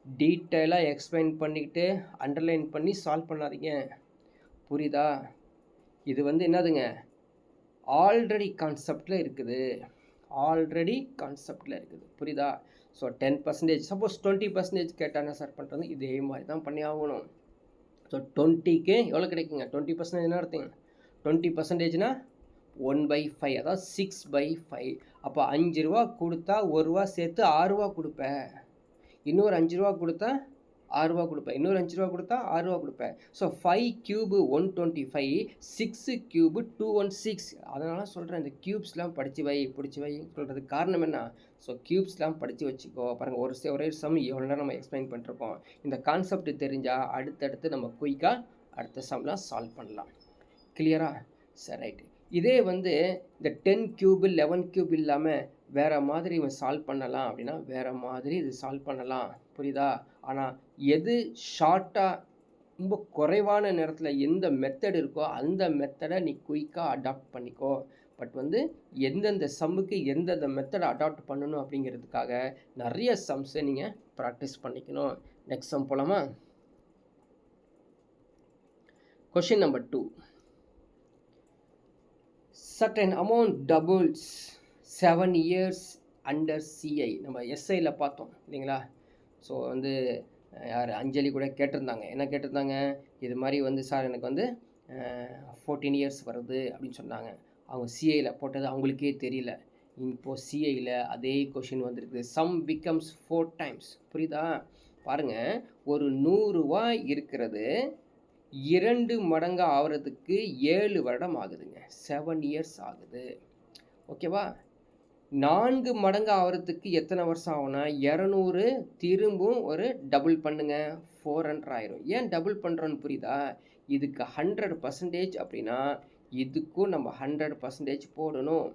டீட்டெயிலாக எக்ஸ்பிளைன் பண்ணிக்கிட்டு அண்டர்லைன் பண்ணி சால்வ் பண்ணாதீங்க. புரியுதா? இது வந்து என்னதுங்க? ஆல்ரெடி கான்செப்டில் இருக்குது, ஆல்ரெடி கான்செப்டில் இருக்குது. புரியுதா? ஸோ 10%, சப்போஸ் 20% கேட்டால் என்ன சார் பண்ணுறது? இதே மாதிரி தான் பண்ணி ஆகணும். ஸோ 20க்கு எவ்வளோ கிடைக்குங்க? 20% என்ன அர்த்தங்க? 20%னா 1/5, அதாவது 6/5. அப்போ 5 ரூபா கொடுத்தா 1 ரூபா சேர்த்து 6 ரூபா கொடுப்பேன். இன்னொரு 5 ரூபா கொடுத்தா 6 ரூபா கொடுப்பேன். இன்னொரு 5 ரூபா கொடுத்தா 6 ரூபா கொடுப்பேன். So 5 cube 125, 6 cube 216. அதனால சொல்கிறேன், இந்த கியூப்ஸ்லாம் படித்து வை, பிடிச்சி வை சொல்கிறதுக்கு காரணம் என்ன? ஸோ கியூப்ஸ்லாம் படித்து வச்சுக்கோ. பாருங்கள், ஒரே சம் எவ்வளோ நேரம் நம்ம எக்ஸ்பிளைன் பண்ணிருக்கோம். இந்த கான்செப்ட் தெரிஞ்சால் அடுத்தடுத்து நம்ம குயிக்காக அடுத்த சம்லாம் சால்வ் பண்ணலாம். கிளியரா? சரி, ரைட்டு. இதே வந்து இந்த 10 கியூபு 11 கியூப் இல்லாமல் வேறு மாதிரி இவன் சால்வ் பண்ணலாம் அப்படின்னா வேறு மாதிரி இது சால்வ் பண்ணலாம். புரியுதா? ஆனால் எது ஷார்ட்டாக ரொம்ப குறைவான நேரத்தில் எந்த மெத்தட் இருக்கோ அந்த மெத்தடை நீ குயிக்காக அடாப்ட் பண்ணிக்கோ. பட் வந்து எந்தெந்த சம்முக்கு எந்தெந்த மெத்தடை அடாப்ட் பண்ணணும் அப்படிங்கிறதுக்காக நிறைய சம்ஸை நீங்கள் ப்ராக்டிஸ் பண்ணிக்கணும். நெக்ஸ்ட் சம் போலாமா? Question number 2. certain amount doubles 7 years under CI. நம்ம எஸ்ஐயில் பார்த்தோம் இல்லைங்களா? ஸோ வந்து யார் அஞ்சலி கூட கேட்டிருந்தாங்க. என்ன கேட்டிருந்தாங்க? இது மாதிரி வந்து சார் எனக்கு வந்து 14 இயர்ஸ் வருது அப்படின்னு சொன்னாங்க. அவங்க சிஐயில் போட்டது அவங்களுக்கே தெரியல. இப்போது சிஐயில் அதே கொஷின் வந்திருக்கு. Sum becomes 4 times. புரியுதா? பாருங்கள், ஒரு 100 ரூபாய் இருக்கிறது 2 மடங்கு ஆகிறதுக்கு 7 வருடம் ஆகுதுங்க. 7 இயர்ஸ் ஆகுது. ஓகேவா? 4 மடங்கு ஆவறதுக்கு எத்தனை வருஷம் ஆகும்னா 200 திரும்பவும் ஒரு டபுள் பண்ணுங்க 400 ஆயிரும். ஏன் டபுள் பண்ணுறோன்னு புரியுதா? இதுக்கு 100% அப்படின்னா இதுக்கும் நம்ம 100% போடணும்.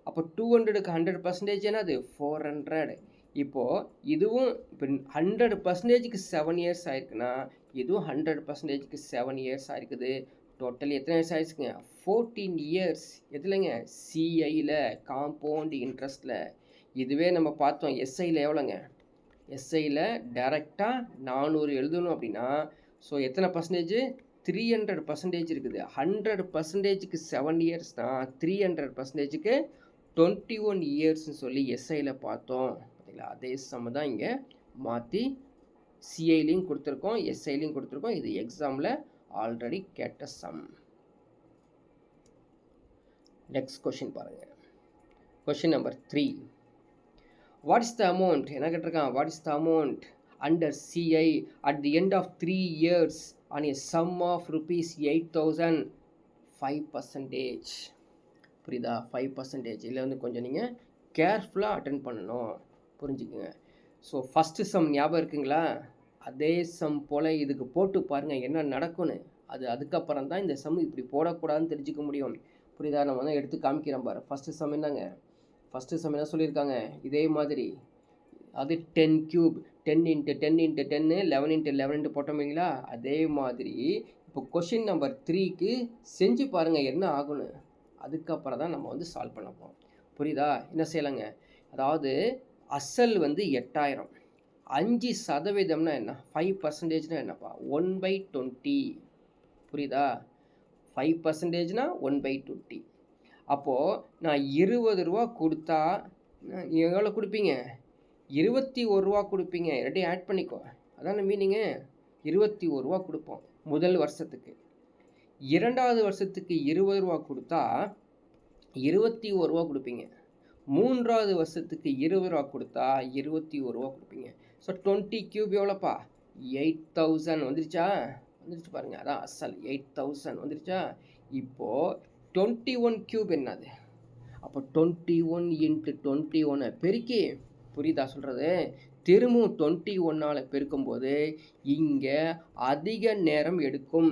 அப்போ 200க்கு 100% என்னது 400. இப்போது இதுவும் இப்போ 100%க்கு 7 இயர்ஸ் ஆயிருக்குன்னா இதுவும் 100%க்கு 7 இயர்ஸ் ஆயிருக்குது. டோட்டல் எத்தனை இயர்ஸ் ஆயிடுச்சுங்க 14 இயர்ஸ். எதுலங்க சிஐயில் காம்பவுண்ட் இன்ட்ரெஸ்ட்டில். இதுவே நம்ம பார்த்தோம் எஸ்ஐயில் எவ்வளோங்க எஸ்ஐயில் டைரெக்டாக 400 எழுதணும் அப்படின்னா ஸோ எத்தனை பர்சன்டேஜ் 300% இருக்குது. 100%க்கு 7 இயர்ஸ்னால் 300%க்கு 21 இயர்ஸ்ன்னு சொல்லி எஸ்ஐயில் பார்த்தோம் பார்த்தீங்களா. அதே சம் தான் இங்கே மாற்றி சிஐலையும் கொடுத்துருக்கோம் எஸ்ஐலையும் கொடுத்துருக்கோம். இது எக்ஸாமில் ஆல்ரெடி கேட்ட சம். நெக்ஸ்ட் கொஷின் பாருங்கள். Question number 3. What is the amount என்ன கேட்டிருக்கான்? What is the amount under CI at the end of 3 years on a sum of rupees 8,000 5%. புரியுதா? 5%. இதில் வந்து கொஞ்சம் நீங்கள் கேர்ஃபுல்லாக அட்டென்ட் பண்ணணும், புரிஞ்சுக்குங்க. ஸோ ஃபஸ்ட்டு சம் ஞாபகம் இருக்குங்களா? அதே சம் போல் இதுக்கு போட்டு பாருங்கள் என்ன நடக்கும்னு. அதுக்கப்புறம் தான் இந்த சம் இப்படி போடக்கூடாதுன்னு தெரிஞ்சுக்க முடியும். புரியுதா? நம்ம வந்து எடுத்து காமிக்கிறோம் பாரு. ஃபஸ்ட்டு சம் என்னங்க? ஃபஸ்ட்டு சம் என்ன சொல்லியிருக்காங்க? இதே மாதிரி அது 10 கியூப் 10 × 10 × 10 11 × 11 போட்டோம்ங்களா? அதே மாதிரி இப்போ கொஷின் நம்பர் 3க்கு செஞ்சு பாருங்கள் என்ன ஆகுன்னு. அதுக்கப்புறம் தான் நம்ம வந்து சால்வ் பண்ண போகிறோம். புரியுதா? என்ன செய்யலாங்க? அதாவது அசல் வந்து 8000. 5% என்ன? 5%னா என்னப்பா? 1/20. புரியுதா? 5%னா 1/20. அப்போது நான் 20 ரூபா கொடுத்தா எவ்வளோ கொடுப்பீங்க? 21 ரூபா கொடுப்பீங்க. ரெண்டையும் ஆட் பண்ணிக்கோ. அதான மீனிங்கு. 21 ரூபா கொடுப்போம் முதல் வருஷத்துக்கு. 2வது வருஷத்துக்கு 20 ரூபா கொடுத்தா 21 ரூபா கொடுப்பீங்க. 3வது வருஷத்துக்கு 20 ரூபா கொடுத்தா 21 ரூபா கொடுப்பீங்க. So 20 cube எவ்வளோப்பா? 8000 வந்துருச்சா? வந்துருச்சு பாருங்கள். அதான் அசல் 8000 வந்துருச்சா? இப்போது 21 கியூப் என்னது? அப்போ 21 × 21 பெருக்கி, புரியுதா சொல்கிறது? திரும்பவும் 21ஆல் பெருக்கும்போது இங்கே அதிக நேரம் எடுக்கும்.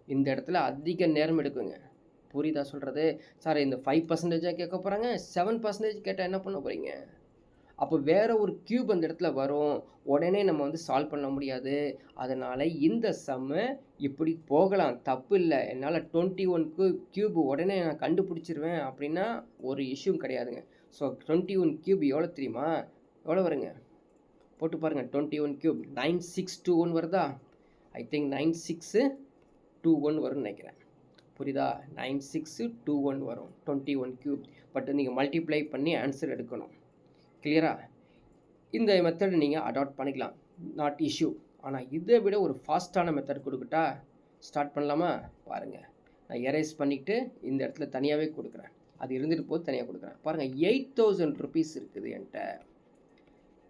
இந்த இடத்துல அதிக நேரம் எடுக்குங்க. புரியுதா சொல்கிறது? சார் இந்த 5%ஆக கேட்க போகிறாங்க, 7% கேட்டால் என்ன பண்ண போகிறீங்க? அப்போ வேறு ஒரு கியூப் அந்த இடத்துல வரும். உடனே நம்ம வந்து சால்வ் பண்ண முடியாது. அதனால் இந்த சம்மை இப்படி போகலாம், தப்பு இல்லை. என்னால் 21 கியூப் உடனே நான் கண்டுபிடிச்சிருவேன் அப்படின்னா ஒரு இஷ்யூ கிடையாதுங்க. ஸோ 21 கியூப் எவ்வளோ தெரியுமா? எவ்வளோ வருங்க? போட்டு பாருங்கள். 21 கியூப் 9621 வருதா? ஐ திங்க் 9621 வரும்னு நினைக்கிறேன். புரியுதா? 9621 வரும் 21 கியூப். பட் நீங்கள் மல்டிப்ளை பண்ணி ஆன்சர் எடுக்கணும். கிளியரா? இந்த மெத்தட் நீங்கள் அடாப்ட் பண்ணிக்கலாம், நாட் இஷ்யூ. ஆனால் இதை விட ஒரு ஃபாஸ்ட்டான மெத்தட் கொடுக்கட்டா? ஸ்டார்ட் பண்ணலாமா? பாருங்கள். நான் எரேஸ் பண்ணிவிட்டு இந்த இடத்துல தனியாகவே கொடுக்குறேன். அது இருந்துட்டு போது தனியாக கொடுக்குறேன். பாருங்கள் 8000 ருபீஸ் இருக்குது என்கிட்ட.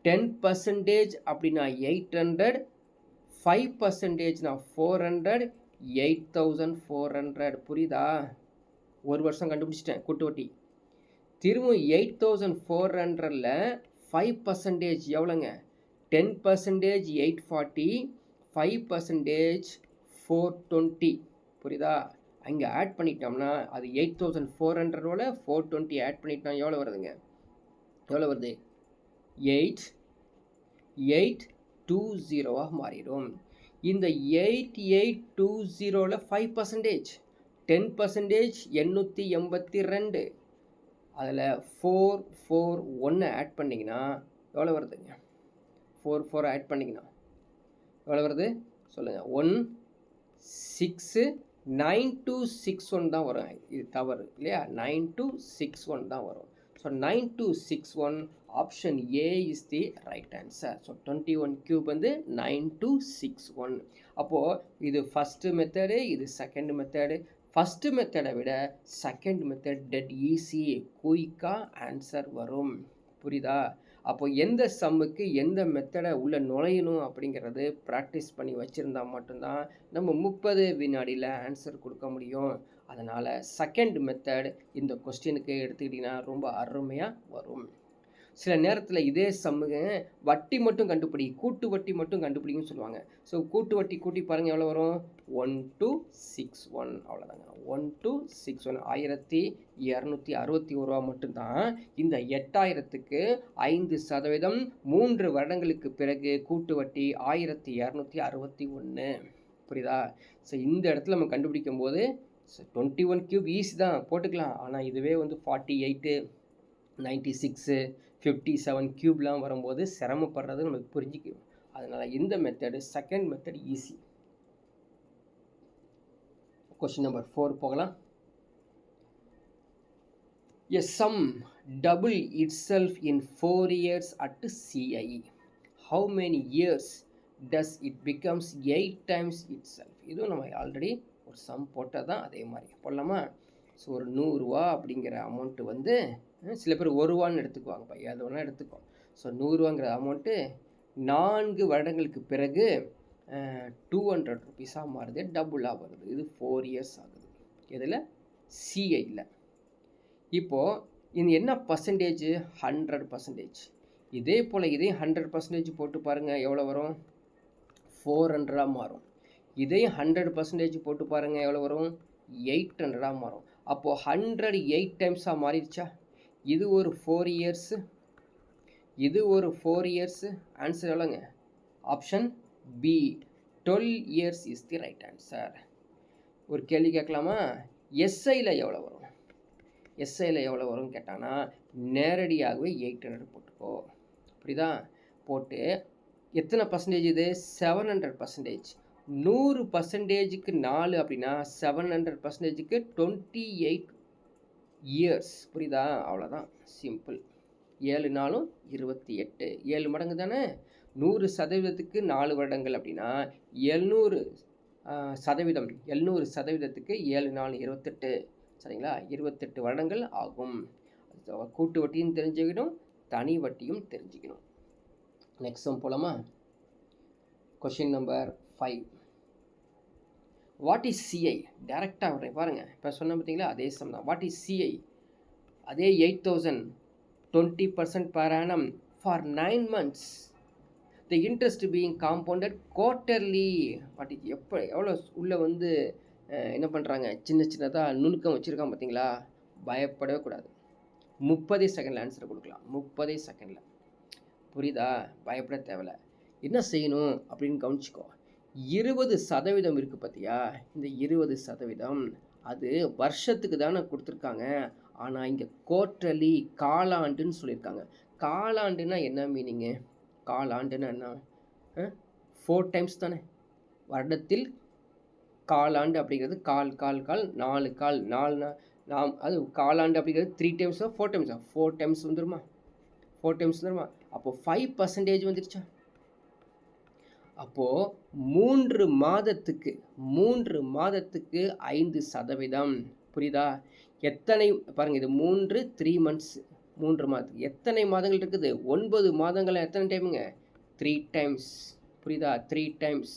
10% அப்படின்னா 800, 5%னா 400, 8400. புரியுதா? ஒரு வருஷம் கண்டுபிடிச்சிட்டேன் கூட்டு வட்டி. திரும்ப 8400ல் 5% எவ்வளோங்க? 10% 840, 5% 420. புரியுதா? அங்கே ஆட் பண்ணிட்டோம்னா அது 8400ஓட 420 ஆட் பண்ணிட்டோம்னா எவ்வளோ வருதுங்க? எவ்வளோ வருது? 8820 மாறிடும். இந்த 8820ல் 5%, 10% 882. அதில் 441 ஆட் பண்ணிங்கன்னா எவ்வளோ வருதுங்க? 44 ஆட் பண்ணிங்கன்னா எவ்வளோ வருது சொல்லுங்கள்? 9261 தான் வரும். இது தவறு இல்லையா? 9261 தான் வரும். So 9261 option A is the right answer. So 21 cube வந்து 9261. அப்போது இது ஃபஸ்ட்டு மெத்தடு, இது செகண்ட் மெத்தடு. ஃபஸ்ட்டு மெத்தடை விட செகண்ட் மெத்தட் டெட் ஈஸி, குயிக்காக ஆன்சர் வரும். புரியுதா? அப்போ எந்த சம்முக்கு எந்த மெத்தடை உள்ளே நுழையணும் அப்படிங்கிறது ப்ராக்டிஸ் பண்ணி வச்சுருந்தா மட்டும்தான் நம்ம 30 வினாடியில் ஆன்சர் கொடுக்க முடியும். அதனால் செகண்ட் மெத்தட் இந்த கொஸ்டினுக்கு எடுத்துக்கிட்டிங்கன்னா ரொம்ப அருமையாக வரும். சில நேரத்தில் இதே சம்முங்க வட்டி மட்டும் கண்டுபிடி, கூட்டு வட்டி மட்டும் கண்டுபிடிங்கன்னு சொல்லுவாங்க. ஸோ கூட்டு வட்டி கூட்டி பாருங்கள் எவ்வளோ வரும், 1261 அவ்வளோதாங்க. 1261 1261 ரூபா மட்டும்தான். இந்த 8000க்கு 5% 3 வருடங்களுக்கு பிறகு கூட்டு வட்டி 1261. புரியுதா? ஸோ இந்த இடத்துல நம்ம கண்டுபிடிக்கும் போது 21 கியூப் ஈஸி தான் போட்டுக்கலாம். ஆனால் இதுவே வந்து 48 96 57 கியூப்லாம் வரும்போது சிரமப்படுறது நமக்கு புரிஞ்சிக்கும். அதனால் இந்த method second method easy. Question number 4 போகலாம். A sum double itself in 4 years at CI. How many years does it becomes 8 times itself? இதுவும் நம்ம ஆல்ரெடி ஒரு சம் போட்டால் தான் அதே மாதிரி போடலாமா? ஸோ ஒரு 100 ரூபா அப்படிங்கிற அமௌண்ட்டு வந்து சில பேர் 1 ரூபான்னு எடுத்துக்குவாங்கப்பா, அது ஒன்றா எடுத்துக்கோ. ஸோ 100 ரூபாங்கிற அமௌண்ட்டு 4 வருடங்களுக்கு பிறகு 200 ருபீஸாக மாறுது, டபுளாக வருது. இது 4 இயர்ஸ் ஆகுது. இதில் சிஐயில் இப்போது இது என்ன பர்சன்டேஜ், 100%. இதே போல் இதையும் 100% போட்டு பாருங்கள் எவ்வளோ வரும், 400 மாறும். இதையும் 100% போட்டு பாருங்கள் எவ்வளோ வரும், 800 மாறும். அப்போது 108 டைம்ஸாக மாறிடுச்சா? இது ஒரு 4 இயர்ஸு, இது ஒரு 4 இயர்ஸு. ஆன்சர் எவ்வளோங்க? Option B 12 years is the right answer. ஒரு கேள்வி கேட்கலாமா? எஸ்ஐயில் எவ்வளோ வரும், எஸ்ஐயில் எவ்வளோ வரும்னு கேட்டாங்கன்னா நேரடியாகவே 800 போட்டுக்கோ. புரியுதா? போட்டு எத்தனை பர்சன்டேஜ் இது, 700%. 100%க்கு 4 அப்படின்னா 700%க்கு 28 இயர்ஸ். புரியுதா? அவ்வளோதான், சிம்பிள். 7 நாளும் 28, 7 மடங்கு தானே. 100%க்கு 4 வருடங்கள் அப்படின்னா 700%க்கு 7 நாள் 28. சரிங்களா? 28 வருடங்கள் ஆகும். கூட்டு வட்டியும் தெரிஞ்சுக்கணும், தனி வட்டியும் தெரிஞ்சுக்கணும். நெக்ஸ்ட் சம் போலாமா? Question number 5. What is CI? டேரெக்டாக வரேன் பாருங்கள். இப்போ சொன்ன பார்த்தீங்களா அதே சம் தான். What is CI? அதே 8000 20% per annum for 9 months. The interest being compounded quarterly. What is எப்போ எவ்வளோ உள்ளே வந்து என்ன பண்ணுறாங்க, சின்ன சின்னதாக நுணுக்கம் வச்சுருக்கான் பார்த்தீங்களா? பயப்படவே கூடாது. 30 செகண்டில் ஆன்சர் கொடுக்கலாம், 30 செகண்டில். புரியுதா? பயப்பட தேவையில்லை. என்ன செய்யணும் அப்படின்னு கவனிச்சிக்கோ. 20% இருக்குது பார்த்தியா? இந்த 20% அது வருஷத்துக்கு தானே கொடுத்துருக்காங்க. ஆனால் இங்கே குவார்ட்டர்லி, காலாண்டுன்னு சொல்லியிருக்காங்க. காலாண்டுன்னா என்ன மீனிங்கு? காலாண்டுன்னா என்ன? 4 டைம்ஸ் தானே. வருடத்தில் காலாண்டு அப்படிங்கிறது கால் 4 கால் 4 நாம் அது காலாண்டு அப்படிங்கிறது 3 டைம்ஸா 4 டைம்ஸா? 4 டைம்ஸ் வந்துருமா? 4 டைம்ஸ் வந்துருமா? அப்போது 5% வந்துருச்சா? அப்போது 3 மாதத்துக்கு 5%. புரியுதா? எத்தனை பாருங்கள், இது 3 மந்த்ஸ், 3 மாதத்துக்கு எத்தனை மாதங்கள் இருக்குது? 9 மாதங்கள். எத்தனை டைமுங்க? 3 டைம்ஸ். புரியுதா? 3 டைம்ஸ்.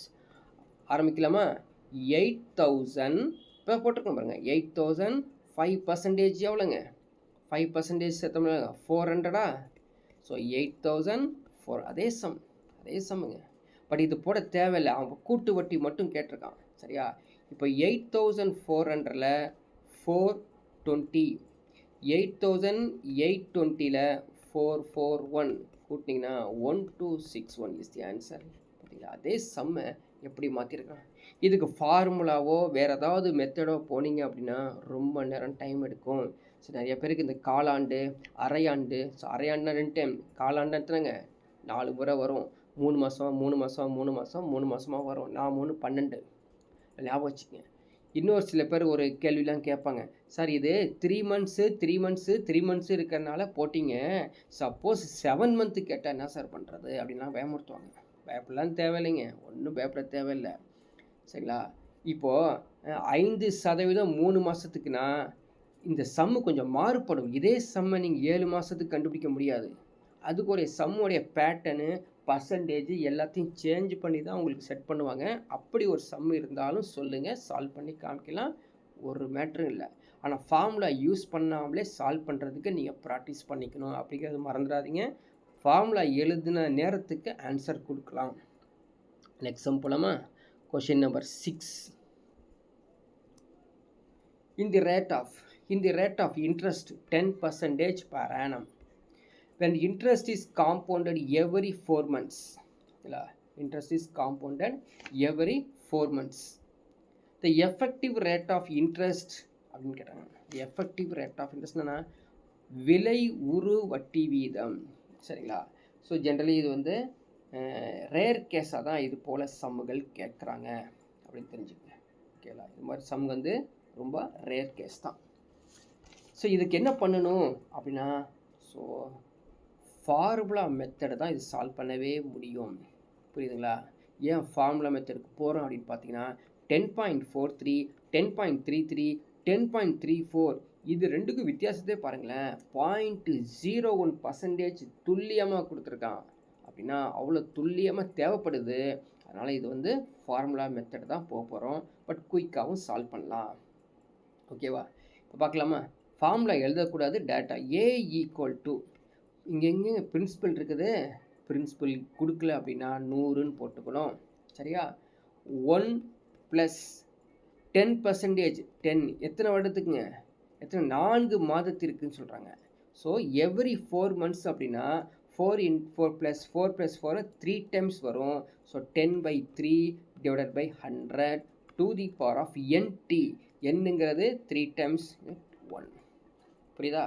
ஆரம்பிக்கலாமா? 8000 இப்போ போட்டிருக்கோம் பாருங்கள். 8000 5% எவ்வளோங்க? 5% சேர்த்தோம்னா 400. ஸோ 8004 அதே சம்முங்க. பட் இது போட தேவையில்லை, அவன் கூட்டு வட்டி மட்டும் கேட்டிருக்கான். சரியா? இப்போ 8400ல் 420, 8820ல் 441 கூட்டிங்கன்னா 1261 இஸ் தி ஆன்சர். பார்த்தீங்களா? அதே சம்மை எப்படி மாற்றிருக்கான். இதுக்கு ஃபார்முலாவோ வேறு ஏதாவது மெத்தடோ போனீங்க அப்படின்னா ரொம்ப நேரம் டைம் எடுக்கும். ஸோ நிறைய பேருக்கு இந்த காலாண்டு, அரையாண்டு. ஸோ அரையாண்டுனா 2 டைம், காலாண்டு எத்தனைங்க? 4 முறை வரும். 3 மாதமாக வரும். 12 ஞாபகம் வச்சுக்கங்க. இன்னொரு சில பேர் ஒரு கேள்விலாம் கேட்பாங்க, சார் இது 3 மந்த்ஸு இருக்கிறனால போட்டிங்க, சப்போஸ் 7 மந்த்து கேட்டால் என்ன சார் பண்ணுறது அப்படின்லாம் பயமுறுத்துவாங்க. பயப்படலாம் தேவையில்லைங்க, ஒன்றும் பயப்பட தேவையில்லை. சரிங்களா? இப்போது 5% 3 மாதத்துக்குன்னா இந்த சம்மு கொஞ்சம் மாறுபடும். இதே சம்மை நீங்கள் 7 மாதத்துக்கு கண்டுபிடிக்க முடியாது. அதுக்கு ஒரு சம்முடைய பேட்டர்னு, பர்சன்டேஜ் எல்லாத்தையும் சேஞ்ச் பண்ணி தான் உங்களுக்கு செட் பண்ணுவாங்க. அப்படி ஒரு சம் இருந்தாலும் சொல்லுங்கள், சால்வ் பண்ணி காமிக்கலாம். ஒரு மேட்ரும் இல்லை. ஆனால் ஃபார்முலா யூஸ் பண்ணாமலே சால்வ் பண்ணுறதுக்கு நீங்கள் ப்ராக்டிஸ் பண்ணிக்கணும் அப்படிங்கிறது மறந்துடாதீங்க. ஃபார்முலா எழுதின நேரத்துக்கு ஆன்சர் கொடுக்கலாம். நெக்ஸ்ட் சம் போலாமா? Question number 6. In the rate of interest 10% per annum, when interest is compounded every 4 months, interest is compounded every 4 months, the effective rate of interest அப்படின்னு கேட்டாங்க. the effective rate of interest என்னன்னா விலை உரு வட்டி வீதம். சரிங்களா? So generally இது வந்து ரேர் கேஸாக தான் இது போல் சம்முகள் கேட்குறாங்க அப்படின்னு தெரிஞ்சுக்கங்க. ஓகேங்களா? இது மாதிரி சம் வந்து ரொம்ப ரேர் கேஸ் தான். ஸோ இதுக்கு என்ன பண்ணணும் அப்படின்னா, ஸோ ஃபார்முலா மெத்தடை தான் இது சால்வ் பண்ணவே முடியும். புரியுதுங்களா? ஏன் ஃபார்முலா மெத்தடுக்கு போகிறோம் அப்படின்னு பார்த்தீங்கன்னா 10.43, 10.33, 10.34 இது ரெண்டுக்கும் வித்தியாசத்தே பாருங்களேன். 0.01% துல்லியமாக கொடுத்துருக்கான். அப்படின்னா அவ்வளோ துல்லியமாக தேவைப்படுது. அதனால் இது வந்து ஃபார்முலா மெத்தட் தான் போக போகிறோம். பட் குயிக்காகவும் சால்வ் பண்ணலாம். ஓகேவா? இப்போ பார்க்கலாமா? ஃபார்முலா எழுதக்கூடாது. டேட்டா ஏ ஈக்குவல் டு இங்கே எங்கே பிரின்சிபல் இருக்குது. பிரின்சிபல் கொடுக்கல அப்படின்னா 100ன்னு போட்டுக்கணும். சரியா? 1 + 10%. 10 எத்தனை வருடத்துக்குங்க? எத்தனை 4 மாதத்திற்குன்னு சொல்கிறாங்க. ஸோ எவ்ரி 4 months அப்படின்னா 4 × 4 + 4 + 4 3 times வரும். So 10/3 / 100 to the power of nt. என்னங்கிறது 3 times 1. புரியுதா?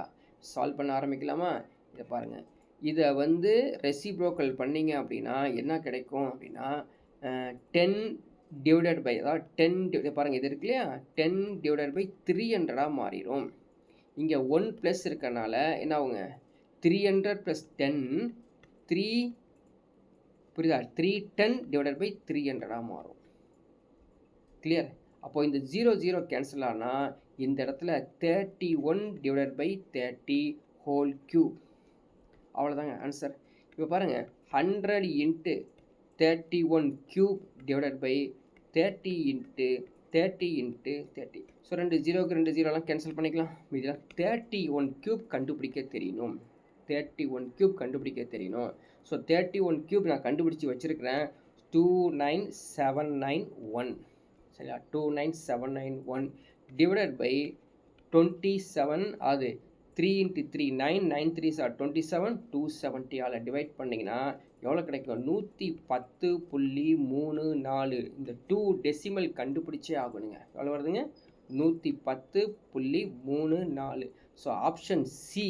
சால்வ் பண்ண ஆரம்பிக்கலாமா? இதை பாருங்கள். இதை வந்து ரெசிப்ரோக்கல் பண்ணிங்க அப்படின்னா என்ன கிடைக்கும் அப்படின்னா 10 டிவைடட் பை, அதாவது 10 பாருங்கள் இது இருக்கு இல்லையா, 10 / 300 மாறிடும். இங்கே 1 ப்ளஸ் இருக்கனால என்ன ஆகுங்க, 300 + 10 3, புரியுதா, 310 / 300 மாறும். கிளியர்? அப்போ இந்த 0 0 கேன்சல் ஆனால் இந்த இடத்துல 31 / 30 ஹோல் கியூப். அவ்வளோதாங்க ஆன்சர். இப்போ பாருங்கள் 100 × 31 கியூப் / 30 × 30 × 30. ஸோ 2 0க்கு 2 0லாம் கேன்சல் பண்ணிக்கலாம். இதெல்லாம் 31 கியூப் கண்டுபிடிக்க தெரியணும். 31 கியூப் கண்டுபிடிக்க தெரியணும். ஸோ 31 கியூப் நான் கண்டுபிடிச்சி வச்சுருக்கிறேன். 29791. சரியா? 29791 டிவைடட் பை 27. அது 3 × 3 9 9 3s are 27. 270 ஆல் டிவைட் பண்ணிங்கன்னா எவ்வளோ கிடைக்கும்? 110.34. இந்த 2 டெசிமல் கண்டுபிடிச்சே ஆகணுங்க. எவ்வளோ வருதுங்க? 110.34. So option C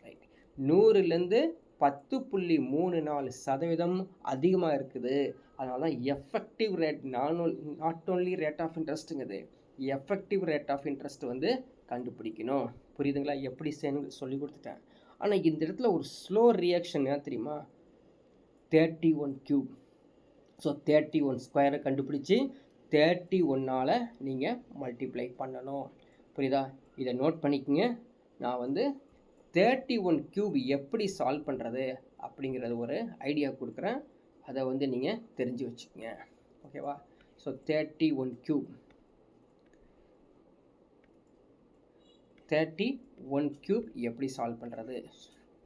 right. 100லேருந்து 10.34% அதிகமாக இருக்குது. அதனால தான் effective rate, not only rate of இன்ட்ரெஸ்ட்டுங்குது, எஃபெக்டிவ் ரேட் ஆஃப் இன்ட்ரெஸ்ட் வந்து கண்டுபிடிக்கணும். புரியுதுங்களா? எப்படி செய்யணும் சொல்லி கொடுத்துட்டேன். ஆனால் இந்த இடத்துல ஒரு ஸ்லோ ரியாக்ஷன் என்ன தெரியுமா? 31 கியூப். ஸோ 31 ஸ்கொயரை கண்டுபிடிச்சி 31ஆல் நீங்கள் மல்டிப்ளை பண்ணணும். புரியுதா? இதை நோட் பண்ணிக்கோங்க. நான் வந்து 31 கியூப் எப்படி சால்வ் பண்ணுறது அப்படிங்கிறது ஒரு ஐடியா கொடுக்குறேன். அதை வந்து நீங்கள் தெரிஞ்சு வச்சுக்கோங்க. ஓகேவா? ஸோ 31 கியூப் 31 கியூப் எப்படி சால்வ் பண்ணுறது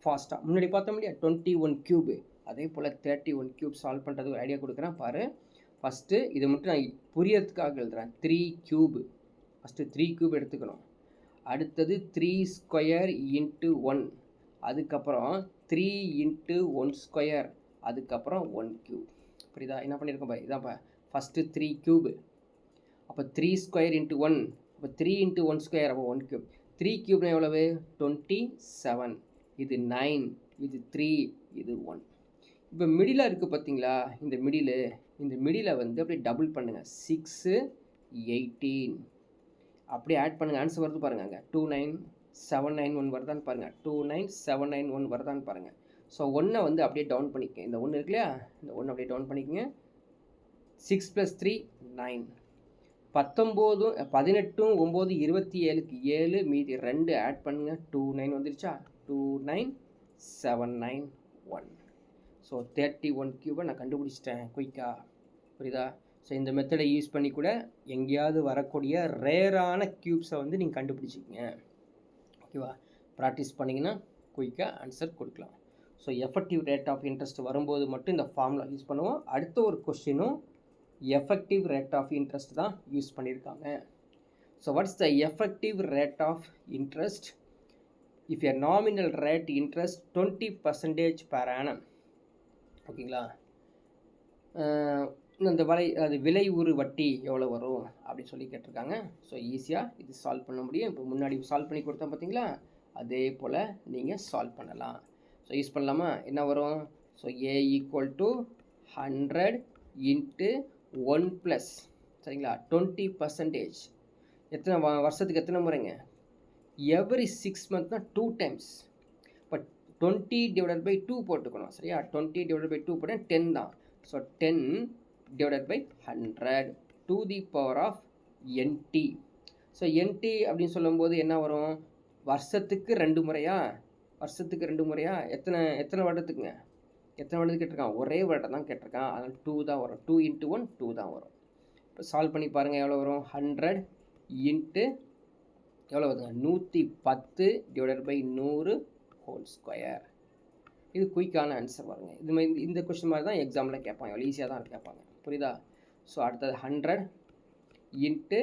ஃபாஸ்ட்டாக. முன்னாடி பார்த்தோம் இல்லையா 21 கியூபு, அதே போல் 31 கியூப் சால்வ் பண்ணுறது ஒரு ஐடியா கொடுக்குறேன் பாரு. ஃபஸ்ட்டு இதை மட்டும் நான் புரியறதுக்காக எழுதுகிறேன். 3 கியூபு, ஃபஸ்ட்டு 3 கியூப் எடுத்துக்கணும். அடுத்தது 3 ஸ்கொயர் × 1, அதுக்கப்புறம் 3 × 1 ஸ்கொயர், அதுக்கப்புறம் 1 கியூப். புரியுதா? என்ன பண்ணியிருக்கோம் பாரு, இதான்ப்பா ஃபஸ்ட்டு 3 கியூபு. அப்போ 3 ஸ்கொயர் × 1, அப்போ 3 × 1 ஸ்கொயர், அப்போ 1 கியூப். 3 கியூப்னா எவ்வளவு? 27. இது 9, இது 3, இது 1. இப்போ மிடிலாக இருக்குது பார்த்தீங்களா? இந்த மிடிலை வந்து அப்படியே டபுள் பண்ணுங்கள். 6 18 அப்படியே ஆட் பண்ணுங்கள். ஆன்சர் வருது பாருங்கள். அங்கே 29791 வருதான்னு பாருங்கள். 29791 வருதான்னு பாருங்கள். ஸோ 1 வந்து அப்படியே டவுன் பண்ணிக்கங்க. இந்த 1 இருக்கு இல்லையா, இந்த 1 அப்படியே டவுன் பண்ணிக்கங்க. 6 + 3 9. 19 18 9 27க்கு 7, மீதி 2 ஆட் பண்ணுங்கள். 29 வந்துருச்சா? 29791. ஸோ 31 கியூபை நான் கண்டுபிடிச்சிட்டேன் குயிக்காக. புரியுதா? ஸோ இந்த மெத்தடை யூஸ் பண்ணி கூட எங்கேயாவது வரக்கூடிய ரேரான க்யூப்ஸை வந்து நீங்கள் கண்டுபிடிச்சிக்கிங்க. ஓகேவா? ப்ராக்டிஸ் பண்ணிங்கன்னா குயிக்காக ஆன்சர் கொடுக்கலாம். So effective rate of interest வரும்போது மட்டும் இந்த ஃபார்முலா யூஸ் பண்ணுவோம். அடுத்த ஒரு கொஸ்டினும் எஃபெக்டிவ் ரேட் ஆஃப் இன்ட்ரெஸ்ட் தான் யூஸ் பண்ணியிருக்காங்க. So what's the effective rate of interest if a nominal rate interest 20% per annum? ஓகேங்களா? இந்த அது விலை ஒரு வட்டி எவ்வளோ வரும் அப்படின்னு சொல்லி கேட்டிருக்காங்க. ஸோ ஈஸியாக இது சால்வ் பண்ண முடியும். இப்போ முன்னாடி சால்வ் பண்ணி கொடுத்தோம் பார்த்தீங்களா, அதே போல் நீங்கள் சால்வ் பண்ணலாம். ஸோ யூஸ் பண்ணலாமா? என்ன வரும்? ஸோ A = 100 × 1 + சரிங்களா 20%. எத்தனை வருஷத்துக்கு எத்தனை முறைங்க? எவ்ரி 6 மந்த்னா 2 டைம்ஸ். பட் 20 / 2 போட்டுக்கணும். சரியா? 20 / 2 போட்டால் 10 தான். So 10 / 100 to the power of NT. So NT அப்படின்னு சொல்லும்போது என்ன வரும்? வருஷத்துக்கு 2 முறையா? வருஷத்துக்கு 2 முறையா? எத்தனை வருடத்துக்குங்க? எத்தனை வருடத்துக்கு கேட்டிருக்கான்? ஒரே வருடம் தான் கேட்டிருக்கான். அதனால் 2 தான் வரும். 2 × 1 2 தான் வரும். இப்போ சால்வ் பண்ணி பாருங்கள் எவ்வளோ வரும்? 100 × எவ்வளோ வருதுங்க? 110 / 100 ஹோல் ஸ்கொயர். இது குயிக்கான ஆன்சர் வருங்க. இது மாதிரி இந்த கொஸ்டின் மாதிரி தான் எக்ஸாமில் கேட்பாங்க. எவ்வளோ ஈஸியாக தான் கேட்பாங்க. புரியுதா? ஸோ அடுத்தது 100 ×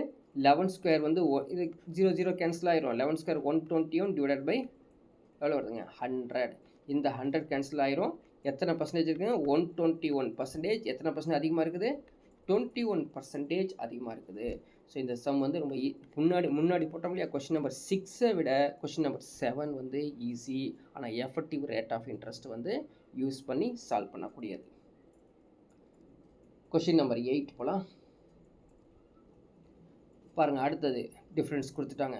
11² வந்து இது 0 0 கேன்சல் ஆயிரும். 11² 121 / எவ்வளோ வருதுங்க? 100. இந்த 100 கேன்சல் ஆயிரும். எத்தனை பர்சன்டேஜ் இருக்குங்க? 121%. எத்தனை பர்சன்டேஜ் அதிகமாக இருக்குது? 21% அதிகமாக இருக்குது. ஸோ இந்த சம் வந்து ரொம்ப முன்னாடி போட்டோம் இல்லையா, கொஸ்டின் நம்பர் 6 விட கொஸ்டின் நம்பர் 7 வந்து ஈஸி. ஆனால் எஃபெக்டிவ் ரேட் ஆஃப் இன்ட்ரெஸ்ட் வந்து யூஸ் பண்ணி சால்வ் பண்ணக்கூடியது. கொஸ்டின் நம்பர் 8 போகலாம் பாருங்கள். அடுத்தது டிஃப்ரென்ஸ் கொடுத்துட்டாங்க.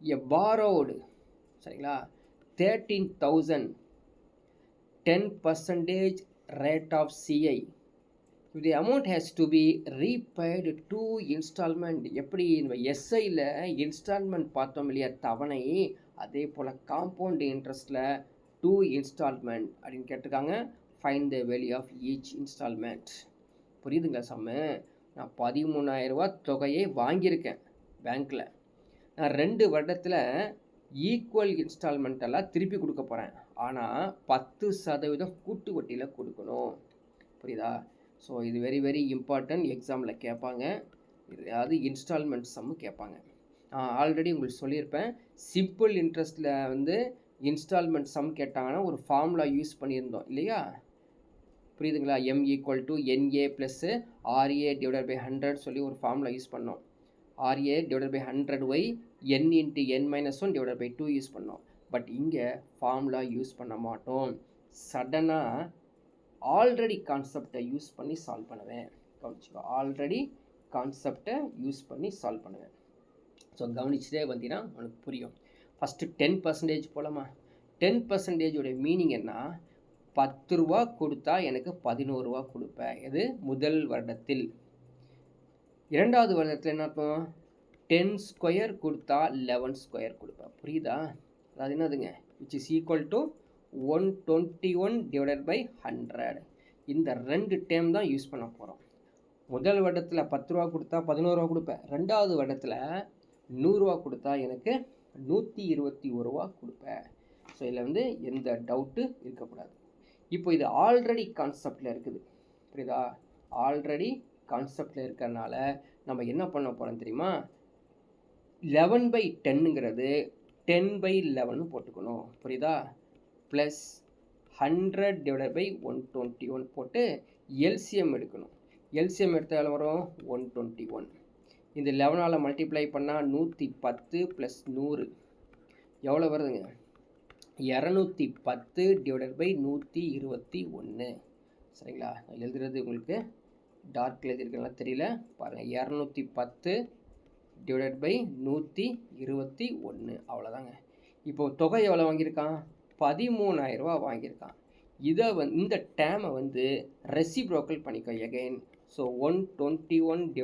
எ பாரோடு சரிங்களா 13,000 10% rate of CI. If the amount has to be repaid 2 installment. எப்படி இந்த எஸ்ஐயில் இன்ஸ்டால்மெண்ட் பார்த்தோம் இல்லையா, தவணை, அதே போல் காம்பவுண்ட் இன்ட்ரெஸ்ட்டில் 2 இன்ஸ்டால்மெண்ட் அப்படின்னு கேட்டிருக்காங்க. Find the value of each instalment. புரியுதுங்களா சம்மு? நான் 13,000 ரூபா தொகையை வாங்கியிருக்கேன் பேங்க்கில். நான் 2 வருடத்தில் ஈக்குவல் இன்ஸ்டால்மெண்ட்டெல்லாம் திருப்பி கொடுக்க போகிறேன். ஆனால் 10% கூட்டு வட்டியில் கொடுக்கணும். புரியுதா? ஸோ இது வெரி வெரி இம்பார்ட்டன்ட். எக்ஸாமில் கேட்பாங்க. அது இன்ஸ்டால்மெண்ட் சம்மு கேட்பாங்க. நான் ஆல்ரெடி உங்களுக்கு சொல்லியிருப்பேன். சிம்பிள் இன்ட்ரெஸ்ட்டில் வந்து இன்ஸ்டால்மெண்ட் சம் கேட்டாங்கன்னா ஒரு ஃபார்முலா யூஸ் பண்ணியிருந்தோம் இல்லையா? புரியுதுங்களா? M = NA + RA / 100 சொல்லி ஒரு ஃபார்முலா யூஸ் பண்ணோம். RA / 100y n × n - 1 / 2 use பண்ணோம். பட் இங்கே ஃபார்முலா யூஸ் பண்ண மாட்டோம். சடனாக ஆல்ரெடி கான்செப்டை யூஸ் பண்ணி சால்வ் பண்ணுவேன். கவனிச்சுக்கோ, ஆல்ரெடி கான்செப்டை யூஸ் பண்ணி சால்வ் பண்ணுவேன். ஸோ கவனிச்சுட்டே வந்தீங்கன்னா உனக்கு புரியும். ஃபஸ்ட்டு 10% போலாமா? 10% மீனிங் என்ன? 10 ரூபா கொடுத்தா எனக்கு 11 ரூபா கொடுப்பேன். இது முதல் வருடத்தில். இரண்டாவது வருடத்தில் என்ன அர்த்தம்? 10² கொடுத்தா 11² கொடுப்பேன். புரியுதா? அது என்னதுங்க? Which is equal to 121 / 100. இந்த 2 டேம் தான் யூஸ் பண்ண போகிறோம். முதல் வருடத்தில் 10 ரூபா கொடுத்தா 11 ரூபா கொடுப்பேன். ரெண்டாவது வருடத்தில் 100 ரூபா கொடுத்தா எனக்கு 121 ரூபா கொடுப்பேன். ஸோ இதில் வந்து எந்த டவுட்டு இருக்கக்கூடாது. இப்போ இது ஆல்ரெடி கான்செப்டில் இருக்குது. புரியுதா? ஆல்ரெடி கான்செப்டில் இருக்கிறனால நம்ம என்ன பண்ண போகிறோம் தெரியுமா? 11/10ங்கிறது 10/11 போட்டுக்கணும். புரியுதா? ப்ளஸ் 100 / 121 போட்டு எல்சிஎம் எடுக்கணும். எல்சிஎம் எடுத்தால் எவ்வளோ வரும்? 121. இந்த 11ஆல் மல்டிப்ளை பண்ணால் 110 + 100 எவ்வளோ வருதுங்க? 210 / 121. சரிங்களா? நான் எழுதுறது உங்களுக்கு டார்க்கில் எழுதியிருக்கனால தெரியல. பாருங்கள், 210 / 121 அவ்வளோதாங்க. இப்போது தொகை எவ்வளோ வாங்கியிருக்கான்? 13,000 ரூபா வாங்கியிருக்கான். இதை இந்த டேமை வந்து ரெசிப்ரோக்கல் பண்ணிக்கோ எகைன். ஸோ 121 /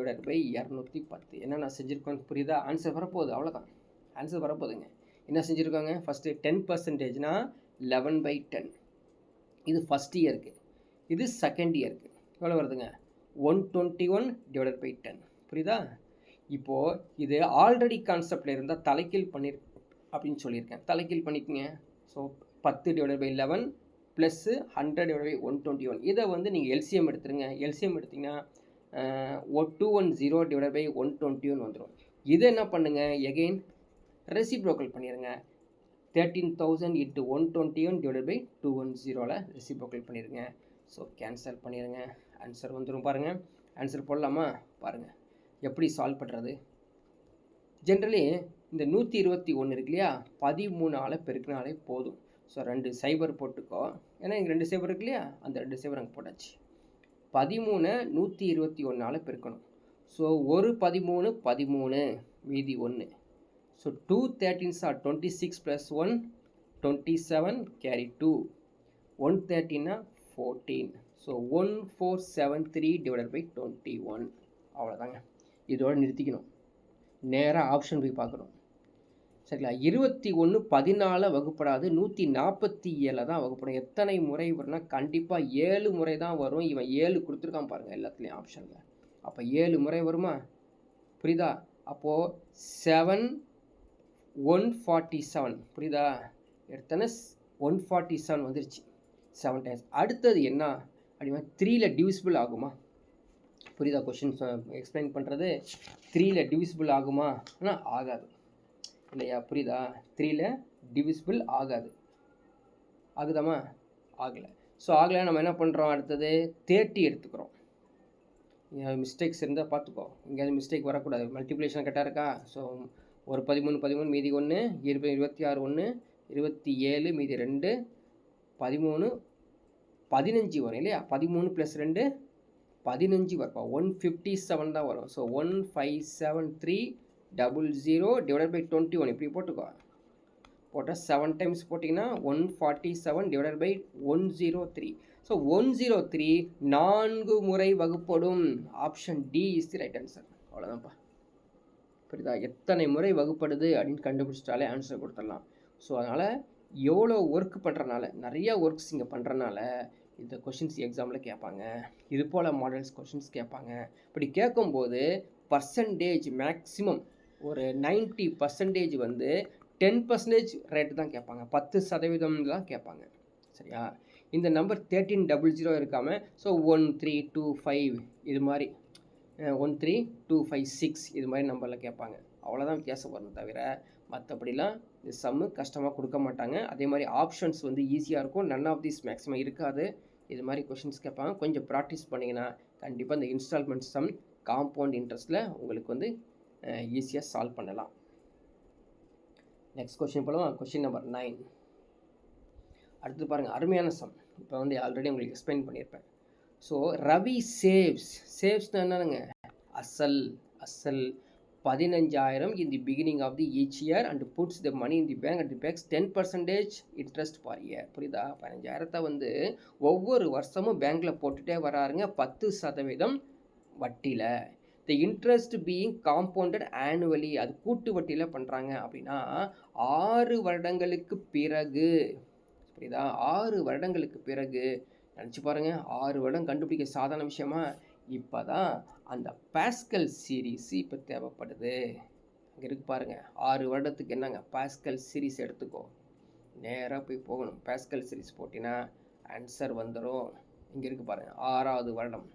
210 என்ன நான் செஞ்சுருக்கோன்னு புரியுதா? ஆன்சர் வரப்போகுது. அவ்வளோதான், ஆன்சர் வரப்போகுதுங்க. என்ன செஞ்சுருக்காங்க? ஃபஸ்ட்டு 10%னா 11/10. இது ஃபஸ்ட் இயருக்கு, இது செகண்ட் இயருக்கு. எவ்வளோ வருதுங்க? 121 டிவைடட் பை 10. புரியுதா? இப்போது இது ஆல்ரெடி கான்செப்டில் இருந்தால் தலைக்கீழ் பண்ணி அப்படின்னு சொல்லியிருக்கேன். தலைக்கீழ் பண்ணிக்கோங்க. So 10 divided by 11 plus 100 divide by 121. இதை வந்து நீங்கள் எல்சிஎம் எடுத்துருங்க. எல்சிஎம் எடுத்திங்கன்னா 210 டிவைட் பை 121 வந்துடும். இதை என்ன பண்ணுங்கள், எகெயின் ரெசிப்ரோக்கல் பண்ணிடுங்க. 13,000 இன்ட்டு 121 டிவைட் பை 210 ரெசிப்ரோக்கல் பண்ணிடுங்க. ஸோ கேன்சல் பண்ணிடுங்க. ஆன்சர் வந்துடும். பாருங்கள், ஆன்சர் போடலாமா? பாருங்கள் எப்படி சால்வ் பண்ணுறது. ஜென்ரலி இந்த 121 இருக்கு இல்லையா, 13ஆல் பெருக்கினாலே போதும். ஸோ 2 சைபர் போட்டுக்கோ. ஏன்னா இங்கே 2 சைபர் இருக்கு இல்லையா, அந்த 2 சைபர் அங்கே போட்டாச்சு. 13 121ஆல் பெருக்கணும். ஸோ ஒரு 13 மீதி 1. So 2 13s are 26 + 1 27 carry 2. 113 14. So 1473 divided by 21. அவ்வளோதாங்க. இதோட நிறுத்திக்கணும். நேராக ஆப்ஷன் போய் பார்க்கணும். சரிங்களா? 21 14 வகுப்படாது, 147 தான் வகுப்படும். எத்தனை முறை வரும்னா கண்டிப்பாக 7 முறை தான் வரும். இவன் 7 கொடுத்துருக்கான் பாருங்கள் எல்லாத்துலேயும் ஆப்ஷனில். அப்போ 7 முறை வருமா? புரியுதா? அப்போது 7 147. புரியுதா? எடுத்தோன்னே 147 வந்துருச்சு 7 டைம்ஸ். அடுத்தது என்ன அப்படின்னா 3ல் டிவிசிபிள் ஆகுமா? புரியுதா? கொஷின்ஸ் எக்ஸ்பிளைன் பண்ணுறது 3ல் டிவிசிபிள் ஆகுமா? ஆனால் ஆகாது இல்லையா? புரியுதா? 3ல் டிவிசிபிள் ஆகாது. ஆகுதாமா? ஆகலை. ஸோ ஆகலை. நம்ம என்ன பண்ணுறோம், அடுத்தது 30 எடுத்துக்கிறோம். மிஸ்டேக்ஸ் இருந்தால் பார்த்துக்கோ, எங்கேயாவது மிஸ்டேக் வரக்கூடாது. மல்டிப்ளிகேஷன் கரெக்டாக இருக்கா? ஸோ ஒரு 13 மீதி 1 26 1 27 மீதி 2 13 15 வரும் இல்லையா? 13 + 2 15 வரும். 157 தான் வரும். ஸோ 15730 டிவைடட் பை 21 இப்படி போட்டுக்கோ. போட்டால் 7 டைம்ஸ் போட்டிங்கன்னா 147 டிவைடட் பை 103. ஸோ 103 4 முறை வகுப்படும். Option D is the right answer. அவ்வளோதான்ப்பா. புரியுதா? எத்தனை முறை வகுப்படுது அப்படின்னு கண்டுபிடிச்சிட்டாலே ஆன்சர் கொடுத்துடலாம். ஸோ அதனால் எவ்வளோ ஒர்க் பண்ணுறனால, நிறையா ஒர்க்ஸ் இங்கே பண்ணுறனால இந்த கொஷின்ஸ் எக்ஸாமில் கேட்பாங்க. இது போல் மாடல்ஸ் கொஷின்ஸ் கேட்பாங்க. இப்படி கேட்கும்போது பர்சன்டேஜ் மேக்ஸிமம் ஒரு 90% வந்து 10% ரேட்டு தான் கேட்பாங்க. 10% தான் கேட்பாங்க. சரியா? இந்த நம்பர் 1300 இருக்காமல் ஸோ 1325 இது மாதிரி 13256 இது மாதிரி நம்பரில் கேட்பாங்க. அவ்வளோதான் வித்தியாசம் வரணும் தவிர மற்றபடிலாம் இந்த சம்மு கஷ்டமாக கொடுக்க மாட்டாங்க. அதே மாதிரி ஆப்ஷன்ஸ் வந்து ஈஸியாக இருக்கும். நன் ஆஃப் தீஸ் மேக்ஸிமம் இருக்காது. இது மாதிரி கொஷின்ஸ் கேட்பாங்க. கொஞ்சம் ப்ராக்டிஸ் பண்ணிங்கன்னா கண்டிப்பாக இந்த இன்ஸ்டால்மெண்ட் சம் காம்பவுண்ட் இன்ட்ரெஸ்ட்டில் உங்களுக்கு வந்து ஈஸியாக சால்வ் பண்ணலாம். நெக்ஸ்ட் கொஷின் போலலாம். Question number 9. அடுத்து பாருங்கள், அருமையான சம். இப்போ வந்து ஆல்ரெடி உங்களுக்கு எக்ஸ்பிளைன் பண்ணியிருப்பேன். ஸோ ரவி சேவ்ஸ்னால் என்னங்க? அசல் 15,000 in the beginning of the each year and puts the money in the bank and pays 10% interest per year. புரியுதா? 15,000 வந்து ஒவ்வொரு வருஷமும் பேங்க்கில் போட்டுகிட்டே வராருங்க 10% வட்டியில். the interest being compounded annually. அது கூட்டு வட்டியில் பண்ணுறாங்க அப்படின்னா 6 வருடங்களுக்கு பிறகு. புரியுதா? 6 வருடங்களுக்கு பிறகு. நினச்சி பாருங்கள், 6 வருடம் கண்டுபிடிக்க சாதாரண விஷயமா? இப்போ தான் அந்த பாஸ்கல் சீரீஸ் இப்போ தேவைப்படுது. அங்கே இருக்கு பாருங்கள், 6 வருடத்துக்கு என்னங்க பாஸ்கல் சீரீஸ் எடுத்துக்கோ. நேராக போய் போகணும். பாஸ்கல் சீரீஸ் போட்டினா ஆன்சர் வந்துடும். இங்கே இருக்குது பாருங்கள், 6வது வருடம்.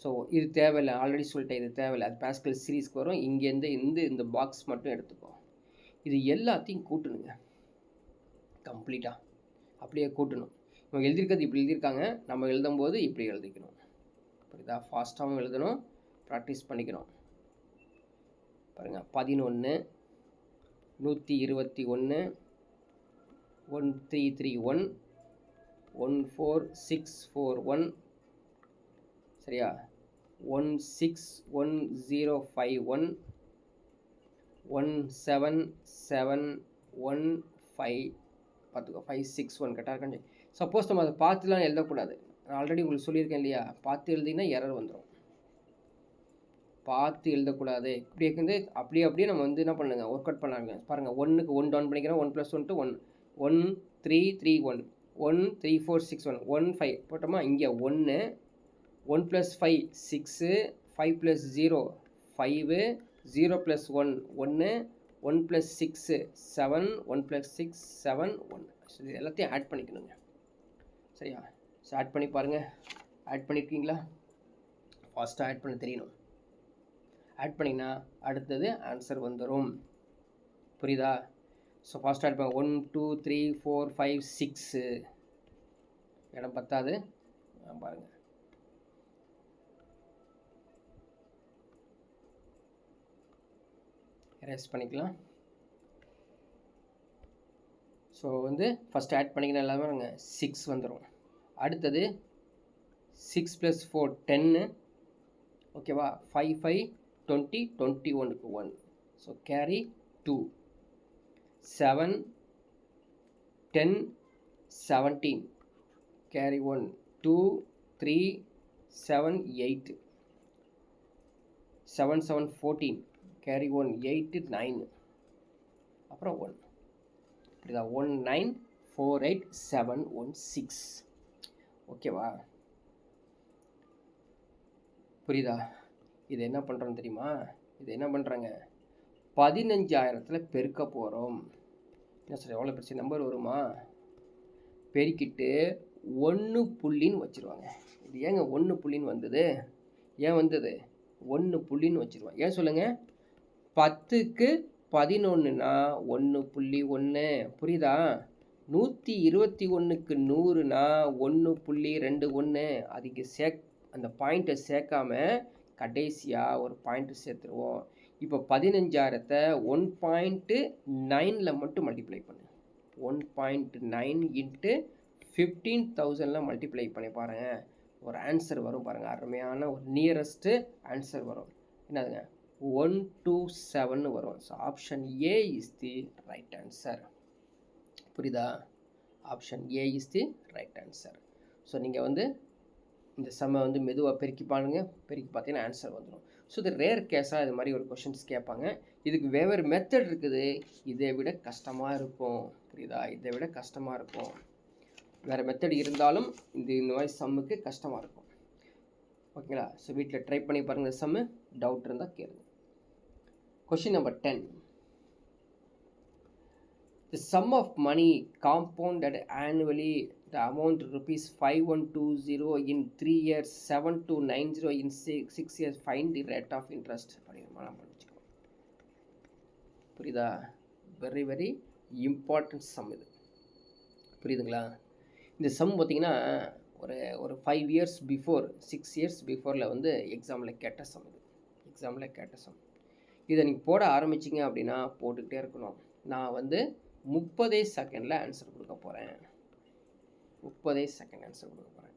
ஸோ இது தேவையில்லை, ஆல்ரெடி சொல்லிட்டேன், இது தேவையில்லை. அது பாஸ்கல் சீரீஸ்க்கு வரும். இங்கேருந்து இந்த பாக்ஸ் மட்டும் எடுத்துக்கோ. இது எல்லாத்தையும் கூட்டணுங்க கம்ப்ளீட்டாக. அப்படியே கூட்டணும். இவங்க எழுதியிருக்கிறது இப்படி எழுதியிருக்காங்க, நம்ம எழுதும்போது இப்படி எழுதிக்கணும். புரியுதா? ஃபாஸ்ட்டாகவும் எழுதணும், ப்ராக்டிஸ் பண்ணிக்கணும். பாருங்கள், 11 121 1331 14641 சரியா? 161051 17715 பார்த்துக்கோ. 561 கரெக்டாக இருக்கான்னு. சப்போஸ் நம்ம அதை பார்த்துலாம் எழுதக்கூடாது. நான் ஆல்ரெடி உங்களுக்கு சொல்லியிருக்கேன் இல்லையா? பார்த்து எழுதிங்கன்னா எரர் வந்துடும். பார்த்து எழுதக்கூடாது. இப்படி இருக்குது அப்படியே நம்ம வந்து என்ன பண்ணுங்க, ஒர்க் அவுட் பண்ணாங்க. பாருங்கள், 1க்கு 1 டவுன் பண்ணிக்கிறோம். 1 + 1 to 1 1331 13461 15 போட்டோமா? இங்கே 1 1 + 5 6, 5 + 0 5, 0 + 1 1, 1 + 6 7, 1 + 6 7 1. ஸோ இது எல்லாத்தையும் ஆட் பண்ணிக்கணுங்க. சரியா? ஸோ ஆட் பண்ணி பாருங்கள். ஆட் பண்ணியிருக்கீங்களா? ஃபாஸ்ட்டாக ஆட் பண்ண தெரியணும். ஆட் பண்ணிங்கன்னா அடுத்தது ஆன்சர் வந்துடும். புரியுதா? ஸோ ஃபாஸ்ட்டாக ஆட் பண்ண 1 2 3 4 5 6 இடம் பத்தாது பாருங்கள். எரேஸ் பண்ணிக்கலாம். ஸோ வந்து ஃபஸ்ட் ஆட் பண்ணிங்கன்னா எல்லாமே நாங்கள் 6 வந்துடும். அடுத்தது 6 + 4 10. ஓகேவா? 5 5 20 21க்கு 1. So carry 2. 7 10 17 கேரி 1. 2 3 7 8. 7 7 14 கேரி 1. 8 9 அப்புறம் 1. புரியுதா? 1 9 4 8 7 1 6. ஓகேவா? புரியுதா? இது என்ன பண்ணுறோன்னு தெரியுமா? இது என்ன பண்ணுறாங்க? 15,000ல் பெருக்க போகிறோம். என்ன சார் எவ்வளோ பெருசு நம்பர் வருமா? பெருக்கிட்டு 1 புள்ளின்னு வச்சுருவாங்க. இது ஏங்க 1 புள்ளின்னு வந்தது? ஏன் வந்தது? 1 புள்ளின்னு வச்சுருவாங்க. ஏன் சொல்லுங்கள்? 10க்கு 11னா 1.1. புரியுதா? 121க்கு 100னா 1.21. அதுக்கு அந்த பாயிண்ட்டை சேர்க்காம கடைசியாக ஒரு பாயிண்ட் சேர்த்துருவோம். இப்போ 15,000த்தை 1.9ல் மட்டும் மல்டிப்ளை பண்ணு. 1.9 × 15,000ல் மல்டிப்ளை பண்ணி பாருங்கள். ஒரு ஆன்சர் வரும் பாருங்கள். அருமையான ஒரு நியரஸ்ட்டு ஆன்சர் வரும். என்னதுங்க? 127 வரும். So option A is the right answer. புரியுதா? Option A is the right answer. So நீங்கள் வந்து இந்த சம்மை வந்து மெதுவாக பெருக்கி பாருங்க. பெருக்கி பார்த்தீங்கன்னா ஆன்சர் வந்துடும். ஸோ இது ரேர் கேஸாக இது மாதிரி ஒரு கொஷின்ஸ் கேட்பாங்க. இதுக்கு வெவ்வேறு மெத்தட் இருக்குது. இதை விட கஷ்டமாக இருக்கும். புரியுதா? இதை விட கஷ்டமாக இருக்கும். வேறு மெத்தட் இருந்தாலும் இந்த மாதிரி சம்முக்கு கஷ்டமாக இருக்கும். ஓகேங்களா? ஸோ வீட்டில் ட்ரை பண்ணி பாருங்கள். இந்த சம்மு டவுட் இருந்தால் கேளுங்க. Question number 10. The sum of money compounded annually the amount rupees 5120 in 3 years, 7290 in 6 years. Find the rate of interest. புரியுதா? வெரி வெரி இம்பார்ட்டன்ட் சம் இது. புரியுதுங்களா? இந்த சம் பார்த்தீங்கன்னா ஒரு 5 years பிஃபோர் 6 years பிஃபோரில் வந்து எக்ஸாமில் கேட்ட சம் இது. எக்ஸாமில் கேட்ட சம் இதை நீங்கள் போட ஆரம்பிச்சிங்க அப்படின்னா போட்டுக்கிட்டே இருக்கணும். நான் வந்து 30 செகண்டில் ஆன்சர் கொடுக்க போகிறேன். 30 செகண்ட் ஆன்சர் கொடுக்க போகிறேன்.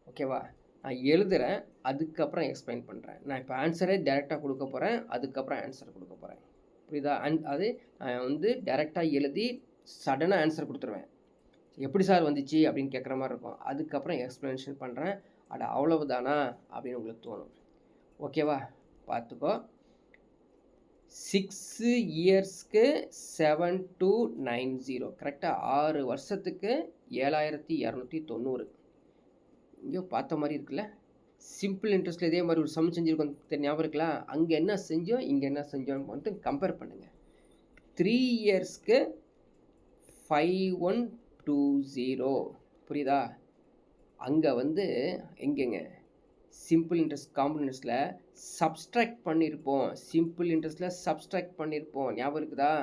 ஓகேவா? நான் எழுதுகிறேன், அதுக்கப்புறம் எக்ஸ்பிளைன் பண்ணுறேன். நான் இப்போ ஆன்சரே டைரெக்டாக கொடுக்க போகிறேன், அதுக்கப்புறம் ஆன்சர் கொடுக்க போகிறேன். புரியுதா? அது நான் வந்து டைரெக்டாக எழுதி சடனாக ஆன்சர் கொடுத்துருவேன். எப்படி சார் வந்துச்சு அப்படின்னு கேட்குற மாதிரி இருக்கும். அதுக்கப்புறம் எக்ஸ்ப்ளனேஷன் பண்ணுறேன். அவ்வளவுதானா அப்படின்னு உங்களுக்கு தோணும். ஓகேவா? பார்த்துக்கோ. 6 இயர்ஸ்க்கு 7290. கரெக்டாக 6 வருஷத்துக்கு 7290. இங்கே பார்த்த மாதிரி இருக்குல்ல? சிம்பிள் இன்ட்ரெஸ்ட்டில் இதே மாதிரி ஒரு சம் செஞ்சுருக்கோம். ஞாபகம் இருக்கலாம்? அங்கே என்ன செஞ்சோம், இங்கே என்ன செஞ்சோன்னு மட்டும் கம்பேர் பண்ணுங்கள். 3 இயர்ஸ்க்கு 5120. புரியுதா? அங்கே வந்து எங்கேங்க சிம்பிள் இன்ட்ரெஸ்ட் காம்பவுண்ட் சப்ஸ்ட்ராக்ட் பண்ணியிருப்போம். சிம்பிள் இன்ட்ரெஸ்ட்டில் சப்ஸ்ட்ராக்ட் பண்ணியிருப்போம். ஞாபகம் இருக்குதா?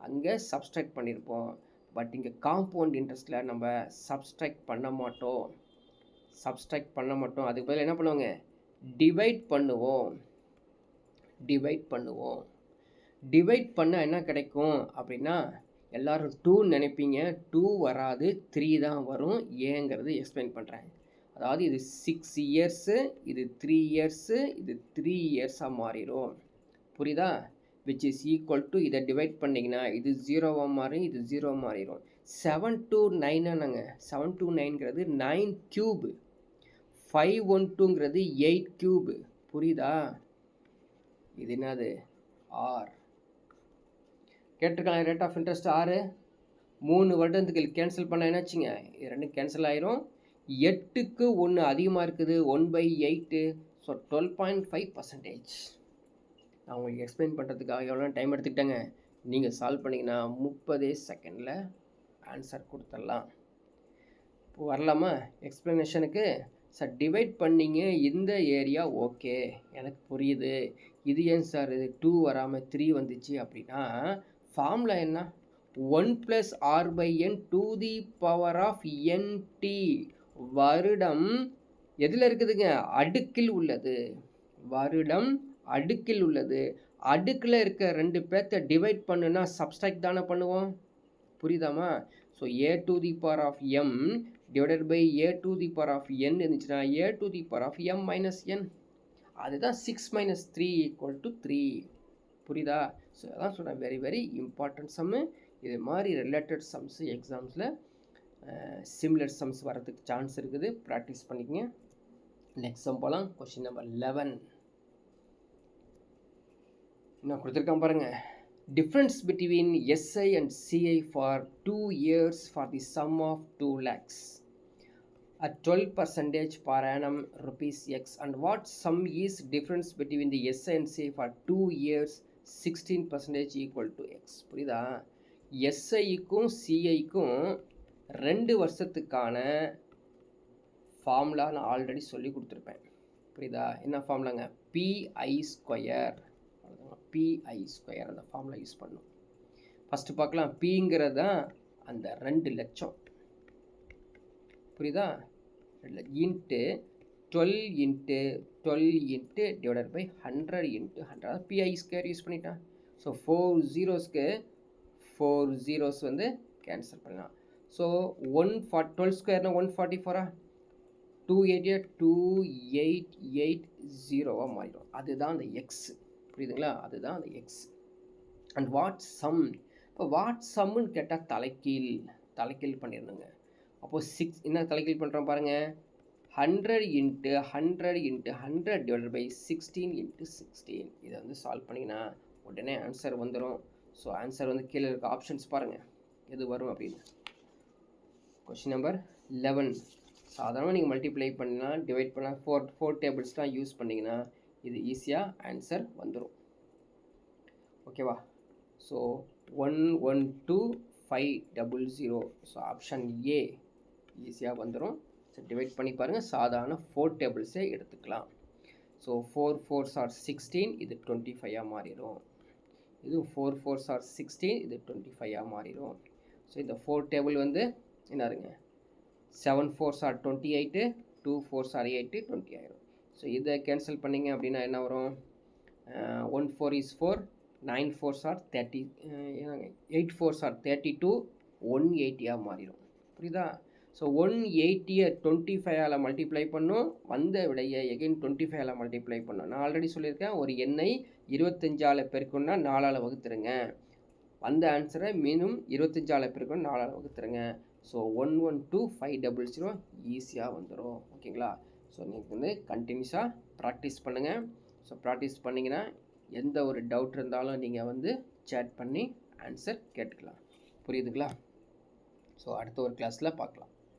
அங்கே சப்ஸ்ட்ராக்ட் பண்ணியிருப்போம். பட் இங்கே காம்பவுண்ட் இன்ட்ரெஸ்ட்டில் நம்ம சப்ஸ்ட்ராக்ட் பண்ண மாட்டோம். அதுக்கு பதில் என்ன பண்ணுவாங்க? டிவைட் பண்ணுவோம். டிவைட் பண்ண என்ன கிடைக்கும் அப்படின்னா, எல்லோரும் 2 நினைப்பீங்க. 2 வராது, 3 தான் வரும். ஏங்கிறது எக்ஸ்பிளைன் பண்ணுறேன். அதாவது இது 6 இயர்ஸு, இது 3 இயர்ஸு, இது 3 இயர்ஸாக மாறிடும். புரியுதா? விச் இஸ் ஈக்குவல் டு இதை டிவைட் பண்ணிங்கன்னா இது 0வாக மாறி, இது 0 மாறிடும். 729 729ங்கிறது 9 கியூபு. 512ங்கிறது 8 கியூபு. புரியுதா? இது என்னது? ஆர். கேட்டிருக்காங்க ரேட் ஆஃப் இன்ட்ரெஸ்ட் 6. 3 வருடத்துக்கு கேன்சல் பண்ண என்னாச்சுங்க? இது 2 கேன்சல் ஆயிரும். 8க்கு 1 அதிகமாக இருக்குது 1/8. ஸோ 12.5%. நான் உங்களுக்கு எக்ஸ்பிளைன் பண்ணுறதுக்காக எவ்வளோ டைம் எடுத்துக்கிட்டேங்க. நீங்கள் சால்வ் பண்ணிங்கன்னா 30 செகண்டில் ஆன்சர் கொடுத்துடலாம். இப்போ வரலாமா எக்ஸ்ப்ளனேஷனுக்கு? சார் டிவைட் பண்ணிங்க இந்த ஏரியா ஓகே எனக்கு புரியுது, இது ஏன் சார் இது 2 வராமல் 3 வந்துச்சு அப்படின்னா ஃபார்முலா என்ன? 1 + r/n to the power of nt. வருடம் எதில் இருக்குதுங்க? அடுக்கில் உள்ளது. வருடம் அடுக்கில் உள்ளது. அடுக்கில் இருக்க 2 பேர்த்த டிவைட் பண்ணுனா சப்ஸ்ட்ராக்ட் தானே பண்ணுவோம். புரியுதாமா? So a to the power of m divided by a to the power of n இருந்துச்சுன்னா a to the power of m minus n. அதுதான் 6 minus 3 equal to 3. புரியுதா? ஸோ அதான் சொல்கிறேன், வெரி வெரி இம்பார்ட்டன்ட் சம்மு. இது மாதிரி ரிலேட்டட் சம்ஸ் எக்ஸாம்ஸில் சிமிலர் சம்ஸ் வரதுக்கு chance இருக்குது. Practice பண்ணிக்கங்க. நெக்ஸ்ட் சம் போகலாம். கொஸ்டின் நம்பர் 11 என்ன கொடுத்துருக்கான் பாருங்கள். Difference between SI and CI for 2 years for the sum of 2 lakhs at 12% per annum rupees X, and what sum is difference between the SI and CI for 2 years 16% equal to X. புரியுதா? SIக்கும் CIக்கும் 2 வருஷத்துக்கான formula நான் already சொல்லி கொடுத்துருப்பேன். புரியுதா? என்ன ஃபார்முலாங்க? PI². PI² அந்த formula use பண்ணும். First பார்க்கலாம். பிங்கிறது தான் அந்த 2 லட்சம். புரியுதா? Into 12 into 12 into divided by 100 into 100. PI² use பண்ணிட்டான். ஸோ 4 ஜீரோஸ்க்கு 4 ஜீரோஸ் வந்து கேன்சல் பண்ணலாம். ஸோ 12² 144. 288 2880 மாறிடும். அதுதான் அந்த எக்ஸ். புரியுதுங்களா? அதுதான் அந்த எக்ஸ். And what sum. இப்போ வாட் சம்முன்னு கேட்டால் தலைக்கீழ் பண்ணிடணுங்க. அப்போது 6 என்ன தலைக்கீழ் பண்ணுறோம் பாருங்கள். 100 into 100 into 100 divided by 16 into 16. இதை வந்து சால்வ் பண்ணிங்கன்னா உடனே ஆன்சர் வந்துடும். ஸோ ஆன்சர் வந்து கீழே இருக்க ஆப்ஷன்ஸ் பாருங்கள் எது வரும் அப்படின்னு. Question number 11. சாதாரணமாக நீங்கள் மல்டிப்ளை பண்ணலாம், டிவைட் பண்ணலாம், ஃபோர் டேபிள்ஸ்லாம் யூஸ் பண்ணிங்கன்னா இது ஈஸியாக ஆன்சர் வந்துடும். ஓகேவா? ஸோ 112500. ஸோ ஆப்ஷன் ஏ ஈஸியாக வந்துடும். ஸோ டிவைட் பண்ணி பாருங்கள். சாதாரண 4 டேபிள்ஸே எடுத்துக்கலாம். So 4 4s are 16. இது 25 மாறிடும். இது 4 4s are 16. இது 25 மாறிடும். ஸோ இந்த 4 டேபிள் வந்து என்னதுங்க? 7 4s are 28. 2 4s are 8. 20 ஆயிரும். ஸோ இதை கேன்சல் பண்ணிங்க அப்படின்னா என்ன வரும்? 1 4 is 4. 9 4s are 30. 8 4s are 32. 180 மாறிடும். புரியுதா? ஸோ 180 25 மல்டிப்ளை பண்ணும். வந்த விடையை எகைன் 25 மல்டிப்ளை பண்ணும். நான் ஆல்ரெடி சொல்லியிருக்கேன், ஒரு எண்ணை 25 பெருக்கணும்னா 4 வகுத்துருங்க. வந்த ஆன்சரை மீண்டும் 25 பெருக்கணும் 4 வகுத்துருங்க. ஸோ 112500 ஈஸியாக வந்துடும். ஓகேங்களா? ஸோ நீங்கள் வந்து கண்டினியூஸாக ப்ராக்டிஸ் பண்ணுங்கள். ஸோ ப்ராக்டிஸ் பண்ணிங்கன்னா எந்த ஒரு டவுட் இருந்தாலும் நீங்கள் வந்து சேட் பண்ணி ஆன்சர் கேட்டுக்கலாம். புரியுதுங்களா? ஸோ அடுத்த ஒரு கிளாஸில் பார்க்கலாம்.